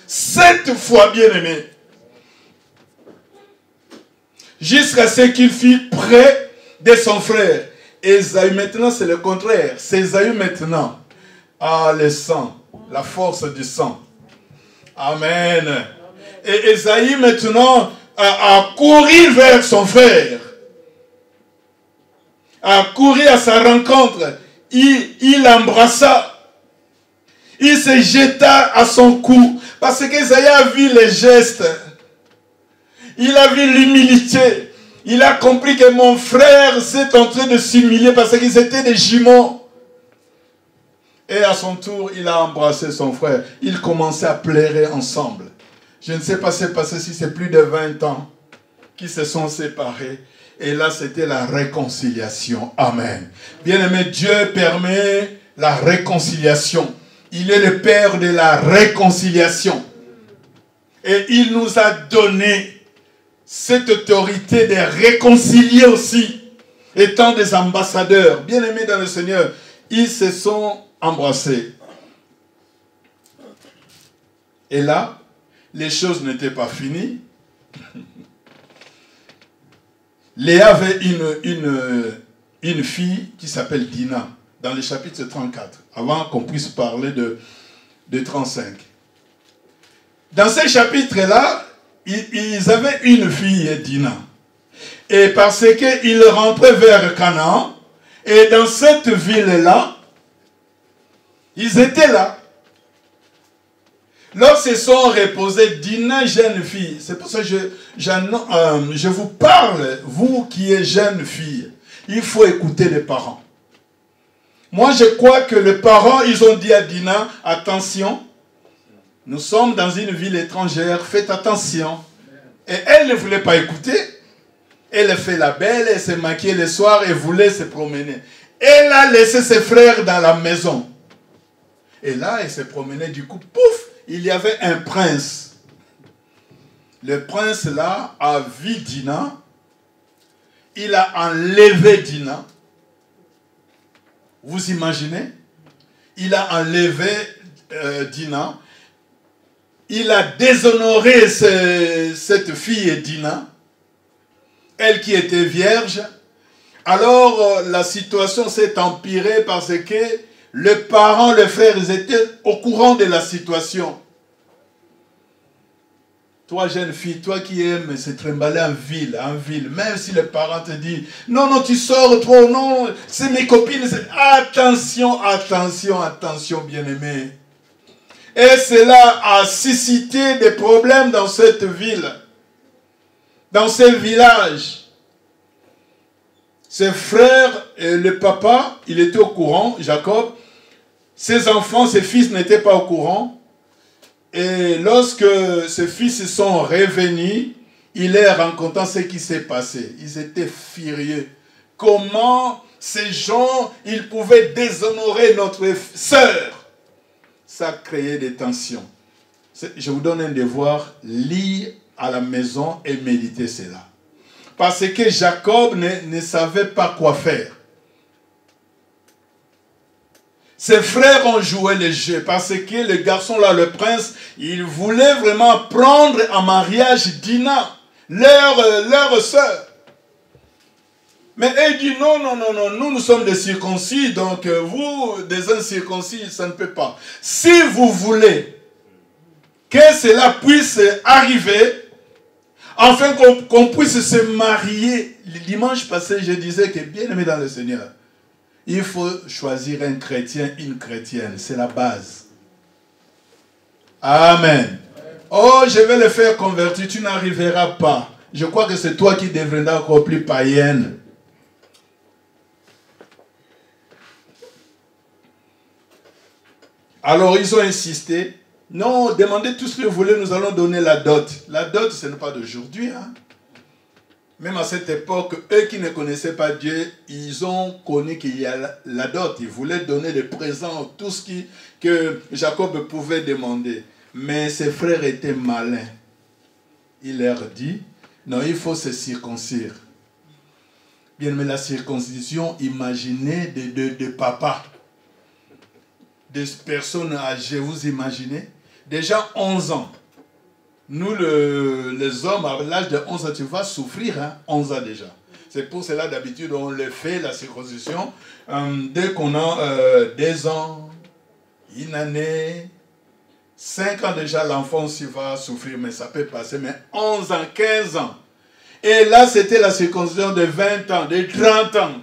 7 fois, bien-aimé. Jusqu'à ce qu'il fût près de son frère. Ésaü, maintenant, c'est le contraire. C'est Ésaü maintenant. Ah, le sang. La force du sang. Amen. Et Ésaü, maintenant, a couru vers son frère. A couru à sa rencontre. Il l'embrassa. Il se jeta à son cou. Parce qu'Ésaü a vu les gestes. Il a vu l'humilité. Il a compris que mon frère s'est en train de s'humilier parce qu'ils étaient des jumeaux. Et à son tour, il a embrassé son frère. Ils commençaient à pleurer ensemble. Je ne sais pas ce qui s'est passé, si c'est plus de 20 ans qu'ils se sont séparés. Et là, c'était la réconciliation. Amen. Bien-aimé, Dieu permet la réconciliation. Il est le Père de la réconciliation. Et il nous a donné cette autorité de réconcilier aussi. étant des ambassadeurs, bien-aimés dans le Seigneur, ils se sont embrassés. Et là, les choses n'étaient pas finies. Léa avait une fille qui s'appelle Dina, dans le chapitre 34, avant qu'on puisse parler de 35. Dans ces chapitres-là, ils avaient une fille, Dina. Et parce qu'ils rentraient vers Canaan, et dans cette ville-là, ils étaient là. Lorsqu'ils sont reposés, Dina, jeune fille, c'est pour ça que je vous parle, vous qui êtes jeune fille, il faut écouter les parents. Moi, je crois que les parents, ils ont dit à Dina, attention, nous sommes dans une ville étrangère, faites attention. Et elle ne voulait pas écouter. Elle fait la belle, elle s'est maquillée le soir et voulait se promener. Elle a laissé ses frères dans la maison. Et là, elle se promenait, du coup, pouf, il y avait un prince. Le prince là a vu Dina. Il a enlevé Dina. Vous imaginez? Il a enlevé Dina. Il a déshonoré cette fille Dina. Elle qui était vierge. Alors la situation s'est empirée parce que les parents, les frères, ils étaient au courant de la situation. Toi, jeune fille, toi qui aimes se trimballer en ville, même si les parents te disent « Non, non, tu sors trop, non, c'est mes copines. » Attention, attention, attention, bien-aimé. Et cela a suscité des problèmes dans cette ville, dans ce village. Ses frères et le papa, il était au courant, Jacob. Ses enfants, ses fils n'étaient pas au courant. Et lorsque ses fils sont revenus, il est rencontrant ce qui s'est passé. Ils étaient furieux. Comment ces gens, ils pouvaient déshonorer notre sœur? Ça a créé des tensions. Je vous donne un devoir, lire à la maison et méditer cela. Parce que Jacob ne savait pas quoi faire. Ses frères ont joué le jeu parce que le garçon là, le prince, il voulait vraiment prendre en mariage Dina, leur sœur. Mais elle dit non, non, non, non, nous sommes des circoncis, donc vous, des incirconcis, ça ne peut pas. Si vous voulez que cela puisse arriver, afin qu'on puisse se marier, le dimanche passé, je disais que bien aimé dans le Seigneur, il faut choisir un chrétien, une chrétienne. C'est la base. Amen. Oh, je vais le faire convertir. Tu n'arriveras pas. Je crois que c'est toi qui deviendras encore plus païenne. Alors, ils ont insisté. Non, demandez tout ce que vous voulez, nous allons donner la dot. La dot, ce n'est pas d'aujourd'hui, hein. Même à cette époque, eux qui ne connaissaient pas Dieu, ils ont connu qu'il y a la dot. Ils voulaient donner des présents, tout ce que Jacob pouvait demander. Mais ses frères étaient malins. Il leur dit, non, il faut se circoncire. Bien, mais la circoncision, imaginez de papa, des personnes âgées, vous imaginez? Déjà 11 ans. Nous, les hommes, à l'âge de 11 ans, tu vas souffrir, hein? 11 ans déjà. C'est pour cela, d'habitude, on le fait, la circoncision, dès qu'on a 2 ans, 1 année, 5 ans déjà, l'enfant s'y va souffrir, mais ça peut passer, mais 11 ans, 15 ans. Et là, c'était la circoncision de 20 ans, de 30 ans.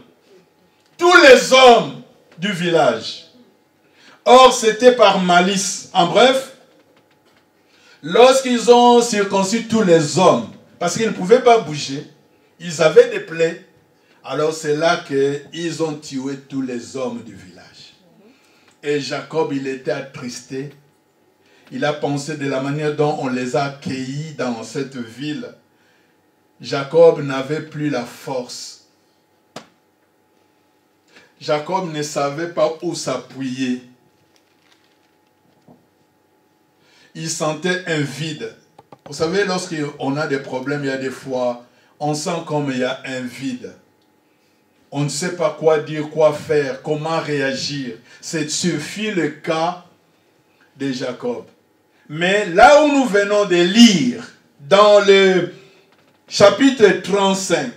Tous les hommes du village. Or, c'était par malice. En bref, lorsqu'ils ont circoncis tous les hommes, parce qu'ils ne pouvaient pas bouger, ils avaient des plaies, alors c'est là qu'ils ont tué tous les hommes du village. Et Jacob, il était attristé. Il a pensé de la manière dont on les a accueillis dans cette ville. Jacob n'avait plus la force. Jacob ne savait pas où s'appuyer. Il sentait un vide. Vous savez, lorsqu'on a des problèmes, il y a des fois, on sent comme il y a un vide. on ne sait pas quoi dire, quoi faire, comment réagir. C'est suffit le cas de Jacob. Mais là où nous venons de lire, dans le chapitre 35,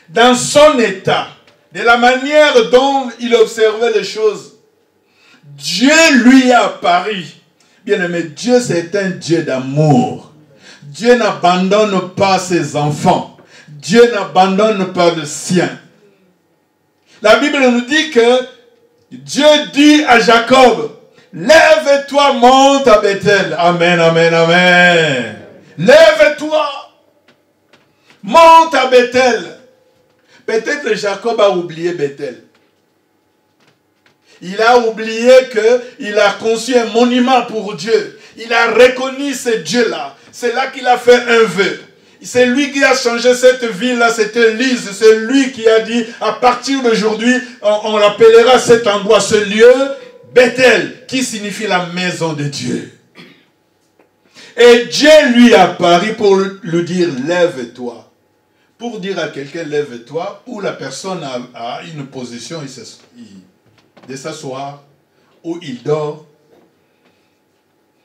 dans son état, de la manière dont il observait les choses, Dieu lui a apparu. Bien-aimé, Dieu c'est un Dieu d'amour. Dieu n'abandonne pas ses enfants. Dieu n'abandonne pas le sien. La Bible nous dit que Dieu dit à Jacob, lève-toi, monte à Bethel. Amen, amen, amen. Lève-toi, monte à Bethel. Peut-être que Jacob a oublié Bethel. Il a oublié qu'il a conçu un monument pour Dieu. Il a reconnu ce Dieu-là. C'est là qu'il a fait un vœu. C'est lui qui a changé cette ville-là, c'était Lise. C'est lui qui a dit, à partir d'aujourd'hui, on l'appellera cet endroit, ce lieu, Bethel, qui signifie la maison de Dieu. Et Dieu lui a apparu pour lui dire, lève-toi. Pour dire à quelqu'un, lève-toi, où la personne a une position de s'asseoir, où il dort.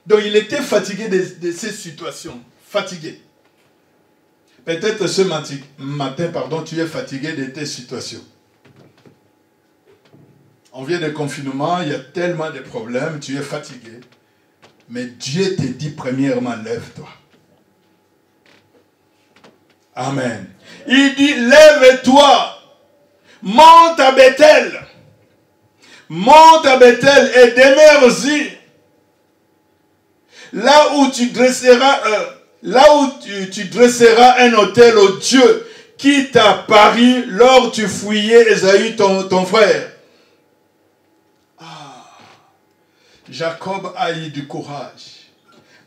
Donc il était fatigué de ces situations. Fatigué. Peut-être ce matin, tu es fatigué de tes situations. On vient de confinement, il y a tellement de problèmes, tu es fatigué. Mais Dieu te dit premièrement, lève-toi. Amen. Il dit, lève-toi, monte à Bethel. Monte à Bethel et demeure-y. Là où tu dresseras un autel au Dieu qui t'a apparu lors tu fouillais Ésaü ton frère. Jacob a eu du courage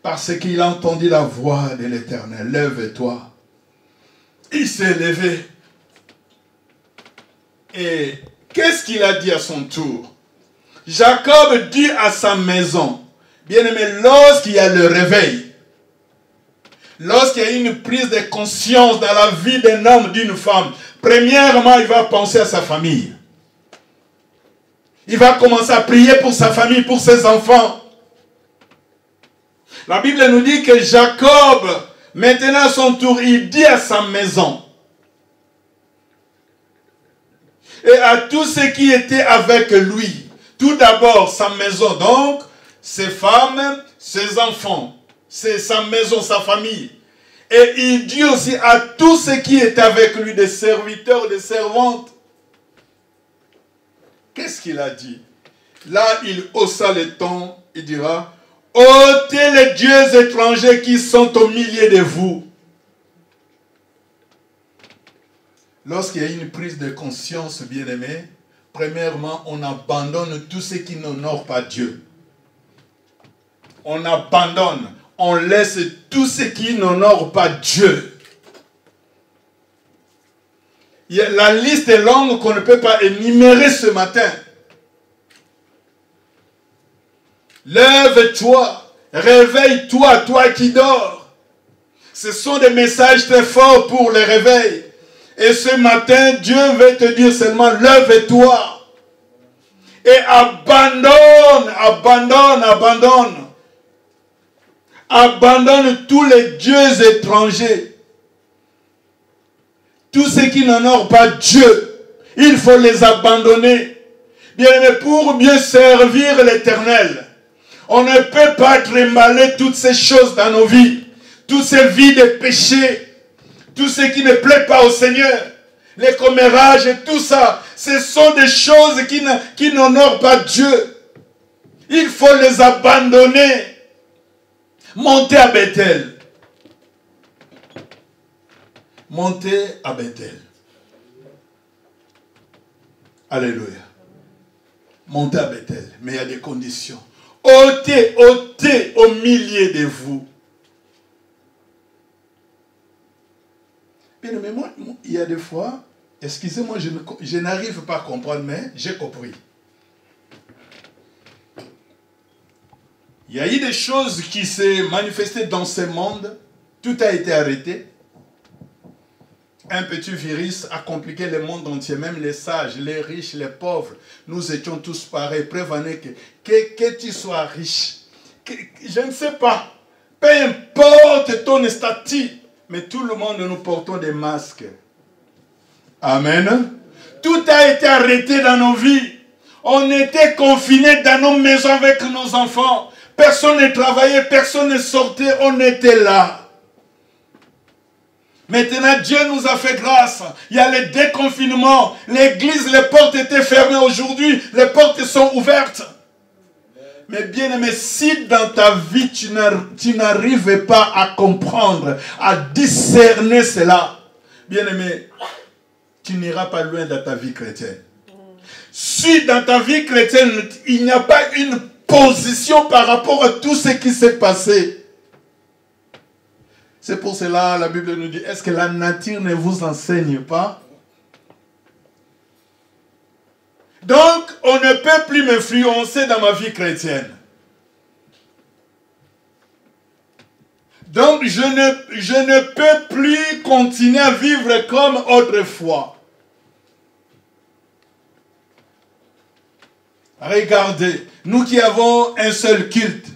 parce qu'il a entendu la voix de l'Éternel. Lève-toi. Il s'est levé. Et qu'est-ce qu'il a dit à son tour? Jacob dit à sa maison, bien-aimé, lorsqu'il y a le réveil, lorsqu'il y a une prise de conscience dans la vie d'un homme, d'une femme, premièrement, il va penser à sa famille. Il va commencer à prier pour sa famille, pour ses enfants. La Bible nous dit que Jacob, maintenant à son tour, il dit à sa maison et à tous ceux qui étaient avec lui, tout d'abord sa maison, donc ses femmes, ses enfants, c'est sa maison, sa famille. Et il dit aussi à tous ceux qui étaient avec lui, des serviteurs, des servantes. Qu'est-ce qu'il a dit? Là, il haussa le ton, il dira, ôtez les dieux étrangers qui sont au milieu de vous. Lorsqu'il y a une prise de conscience, bien-aimé, premièrement, on abandonne tout ce qui n'honore pas Dieu. On abandonne, on laisse tout ce qui n'honore pas Dieu. La liste est longue qu'on ne peut pas énumérer ce matin. Lève-toi, réveille-toi, toi qui dors. Ce sont des messages très forts pour le réveil. Et ce matin, Dieu veut te dire seulement, lève-toi. Et abandonne. Abandonne tous les dieux étrangers. Tous ceux qui n'honorent pas Dieu, il faut les abandonner. Bien, pour mieux servir l'Éternel, on ne peut pas trimballer toutes ces choses dans nos vies. Toutes ces vies de péché. Tout ce qui ne plaît pas au Seigneur. Les commérages et tout ça. Ce sont des choses qui n'honorent pas Dieu. Il faut les abandonner. Montez à Bethel. Montez à Bethel. Alléluia. Montez à Bethel. Mais il y a des conditions. Ôtez au milieu de vous. Bien, mais moi, il y a des fois, excusez-moi, je n'arrive pas à comprendre, mais j'ai compris. Il y a eu des choses qui s'est manifestées dans ce monde. Tout a été arrêté. Un petit virus a compliqué le monde entier, même les sages, les riches, les pauvres. Nous étions tous pareils. Prévenez que tu sois riche. Je ne sais pas. Peu importe ton statut, mais tout le monde, nous portons des masques. Amen. Tout a été arrêté dans nos vies. On était confinés dans nos maisons avec nos enfants. Personne ne travaillait, personne ne sortait, on était là. Maintenant, Dieu nous a fait grâce. Il y a le déconfinement. L'église, les portes étaient fermées aujourd'hui. Les portes sont ouvertes. Mais bien aimé, si dans ta vie, tu n'arrives pas à comprendre, à discerner cela, bien aimé, tu n'iras pas loin dans ta vie chrétienne. Si dans ta vie chrétienne, il n'y a pas une position par rapport à tout ce qui s'est passé, c'est pour cela la Bible nous dit, est-ce que la nature ne vous enseigne pas? Donc, on ne peut plus m'influencer dans ma vie chrétienne. Donc, je ne peux plus continuer à vivre comme autrefois. Regardez, nous qui avons un seul culte,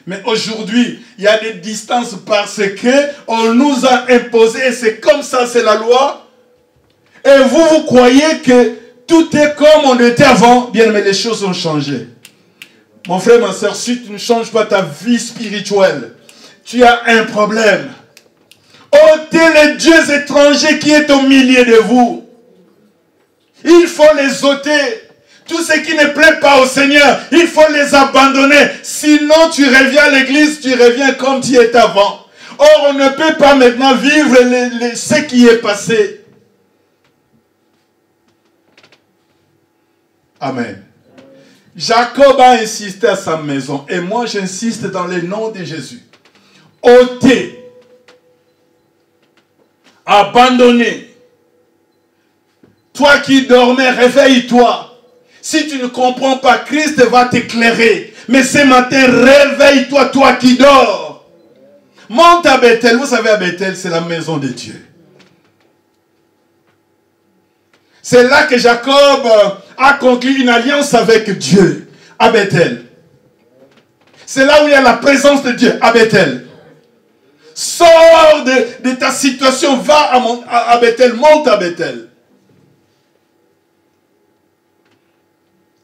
mais aujourd'hui, il y a des distances parce qu'on nous a imposé, et c'est comme ça, c'est la loi. Et vous croyez que tout est comme on était avant? Bien, mais les choses ont changé. Mon frère, ma soeur, si tu ne changes pas ta vie spirituelle, tu as un problème. Ôtez les dieux étrangers qui est au milieu de vous. Il faut les ôter. Tout ce qui ne plaît pas au Seigneur, il faut les abandonner. Sinon, tu reviens à l'église, tu reviens comme tu étais avant. Or, on ne peut pas maintenant vivre ce qui est passé. Amen. Jacob a insisté à sa maison. Et moi, j'insiste dans le nom de Jésus. Ôtez. Abandonnez. Toi qui dormais, réveille-toi. Si tu ne comprends pas, Christ va t'éclairer. Mais ce matin, réveille-toi, toi qui dors. Monte à Bethel. Vous savez, à Bethel, c'est la maison de Dieu. C'est là que Jacob a conclu une alliance avec Dieu, à Bethel. C'est là où il y a la présence de Dieu, à Bethel. Sors de ta situation, va à Bethel, monte à Bethel.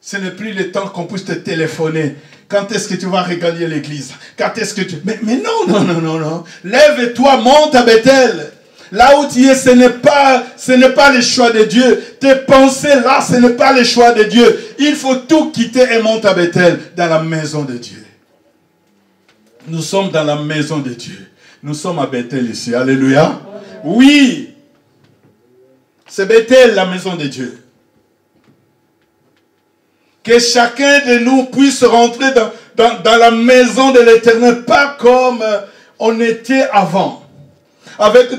Ce n'est plus le temps qu'on puisse te téléphoner. Quand est-ce que tu vas regagner l'église? Quand est-ce que tu... Mais non. Lève-toi, monte à Bethel. Là où tu es, ce n'est pas le choix de Dieu. Tes pensées là, ce n'est pas le choix de Dieu. Il faut tout quitter et monter à Bethel, dans la maison de Dieu. Nous sommes dans la maison de Dieu. Nous sommes à Bethel ici. Alléluia. Oui. C'est Bethel, la maison de Dieu. Que chacun de nous puisse rentrer dans la maison de l'Éternel, pas comme on était avant. Avec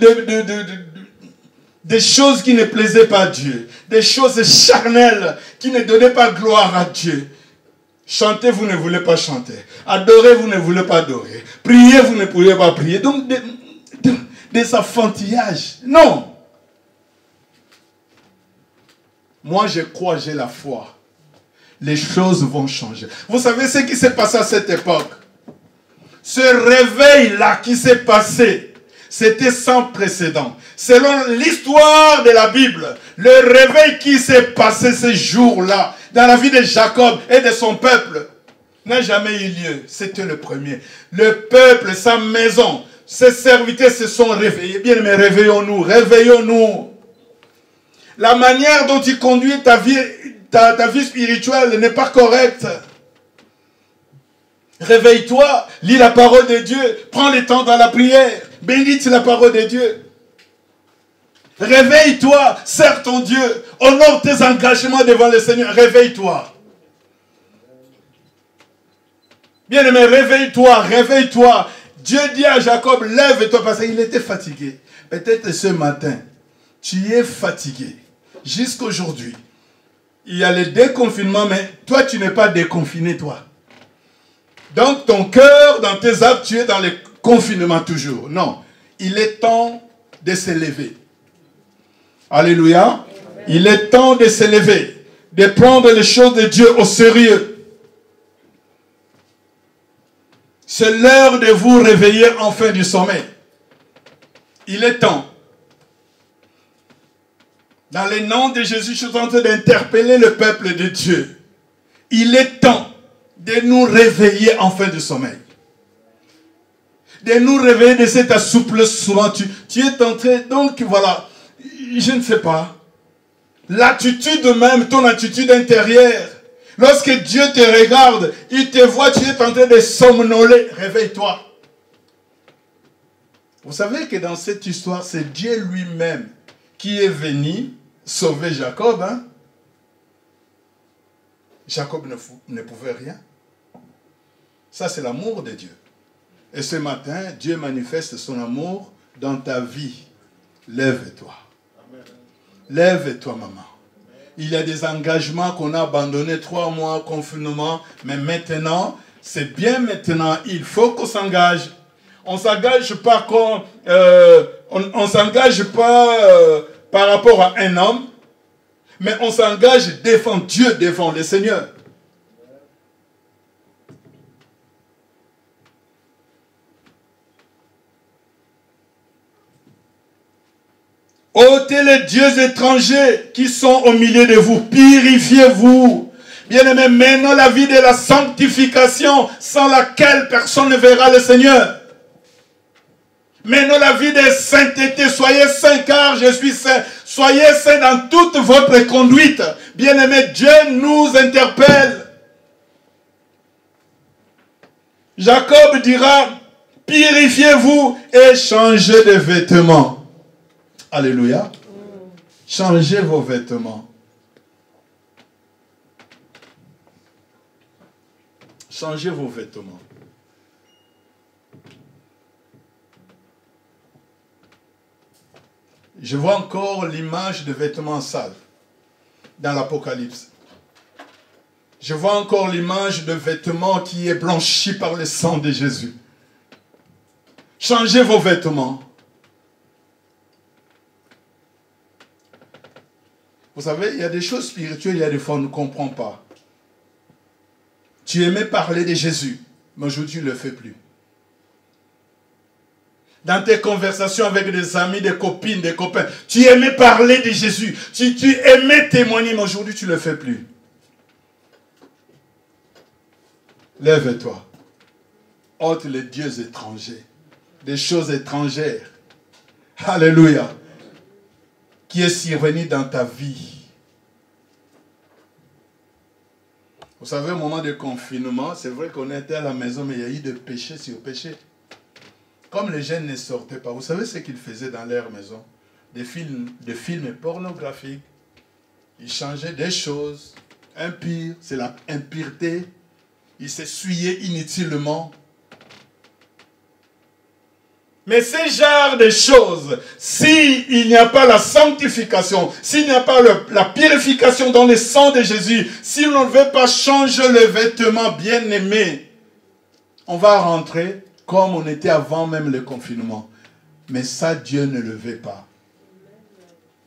des choses qui ne plaisaient pas à Dieu. Des choses charnelles qui ne donnaient pas gloire à Dieu. Chanter, vous ne voulez pas chanter. Adorer, vous ne voulez pas adorer. Prier, vous ne pouvez pas prier. Donc, des enfantillages. Non. Moi, je crois, j'ai la foi. Les choses vont changer. Vous savez ce qui s'est passé à cette époque? Ce réveil-là qui s'est passé, c'était sans précédent. Selon l'histoire de la Bible, le réveil qui s'est passé ce jour-là, dans la vie de Jacob et de son peuple, n'a jamais eu lieu. C'était le premier. Le peuple, sa maison, ses serviteurs se sont réveillés. Bien, mais réveillons-nous, réveillons-nous. La manière dont tu conduis ta vie spirituelle n'est pas correcte. Réveille-toi, lis la parole de Dieu, prends le temps dans la prière, bénis la parole de Dieu. Réveille-toi, sers ton Dieu, honore tes engagements devant le Seigneur, réveille-toi. Bien-aimé, réveille-toi, réveille-toi. Dieu dit à Jacob, lève-toi, parce qu'il était fatigué. Peut-être ce matin, tu es fatigué. Jusqu'aujourd'hui, il y a le déconfinement, mais toi, tu n'es pas déconfiné, toi. Donc, ton cœur, dans tes actes, tu es dans le confinement toujours. Non, il est temps de se lever. Alléluia. Il est temps de s'élever, de prendre les choses de Dieu au sérieux. C'est l'heure de vous réveiller enfin du sommeil. Il est temps. Dans le nom de Jésus, je suis en train d'interpeller le peuple de Dieu. Il est temps de nous réveiller enfin du sommeil. De nous réveiller de cette assouplesse souvent. Tu es tenté, donc voilà, je ne sais pas. L'attitude même, ton attitude intérieure. Lorsque Dieu te regarde, il te voit, tu es en train de somnoler. Réveille-toi. Vous savez que dans cette histoire, c'est Dieu lui-même qui est venu sauver Jacob. Hein? Jacob ne pouvait rien. Ça, c'est l'amour de Dieu. Et ce matin, Dieu manifeste son amour dans ta vie. Lève-toi. Lève-toi, maman. Il y a des engagements qu'on a abandonnés, 3 mois, confinement. Mais maintenant, c'est bien maintenant. Il faut qu'on s'engage. On ne s'engage pas on s'engage pas par rapport à un homme. Mais on s'engage devant Dieu, devant le Seigneur. Ôtez les dieux étrangers qui sont au milieu de vous. Purifiez-vous. Bien-aimés, menons la vie de la sanctification sans laquelle personne ne verra le Seigneur. Menons la vie de sainteté. Soyez saints car je suis saint. Soyez saints dans toute votre conduite. Bien-aimés, Dieu nous interpelle. Jacob dira, purifiez-vous et changez de vêtements. Alléluia. Changez vos vêtements. Changez vos vêtements. Je vois encore l'image de vêtements sales dans l'Apocalypse. Je vois encore l'image de vêtements qui est blanchi par le sang de Jésus. Changez vos vêtements. Vous savez, il y a des choses spirituelles, il y a des fois on ne comprend pas. Tu aimais parler de Jésus, mais aujourd'hui tu ne le fais plus. Dans tes conversations avec des amis, des copines, des copains, tu aimais parler de Jésus, tu aimais témoigner, mais aujourd'hui tu ne le fais plus. Lève-toi. Ôte les dieux étrangers, des choses étrangères. Alléluia. Qui est survenu dans ta vie. Vous savez, au moment de confinement, c'est vrai qu'on était à la maison, mais il y a eu de péché sur péché. Comme les jeunes ne sortaient pas, vous savez ce qu'ils faisaient dans leur maison? Des films pornographiques. Ils changeaient des choses impures, c'est la impureté. Ils s'essuyaient inutilement. Mais ce genre de choses, s'il n'y a pas la sanctification, s'il n'y a pas la purification dans le sang de Jésus, si on ne veut pas changer le vêtement bien-aimé, on va rentrer comme on était avant même le confinement. Mais ça, Dieu ne le veut pas.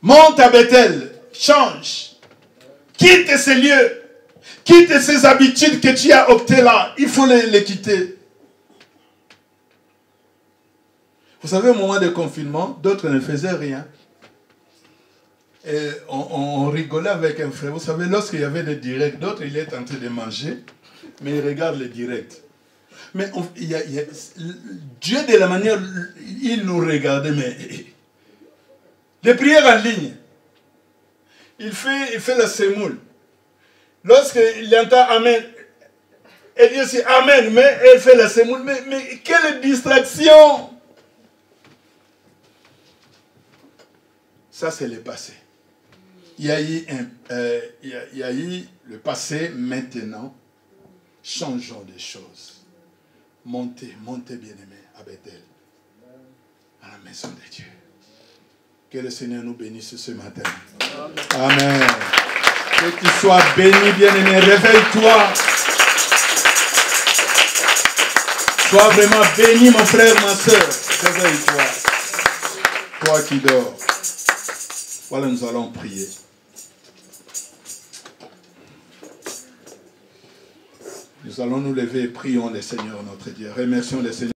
Monte à Bethel, change. Quitte ces lieux, quitte ces habitudes que tu as optées là. Il faut les quitter. Vous savez, au moment de confinement, d'autres ne faisaient rien. Et on rigolait avec un frère. Vous savez, lorsqu'il y avait des directs, d'autres, il est en train de manger, mais il regarde les directs. Mais Dieu, de la manière, il nous regardait, mais les prières en ligne, il fait la sémoule. Lorsqu'il entend Amen, il dit aussi Amen, mais il fait la sémoule. Mais quelle distraction! Ça, c'est le passé. Il y a eu le passé, maintenant. Changeons des choses. Montez, bien-aimés, à Bethel, à la maison de Dieu. Que le Seigneur nous bénisse ce matin. Amen. Que tu sois béni, bien-aimé. Réveille-toi. Sois vraiment béni, mon frère, ma soeur. Réveille-toi. Toi qui dors. Voilà, nous allons prier. Nous allons nous lever et prions le Seigneur notre Dieu. Remercions le Seigneur.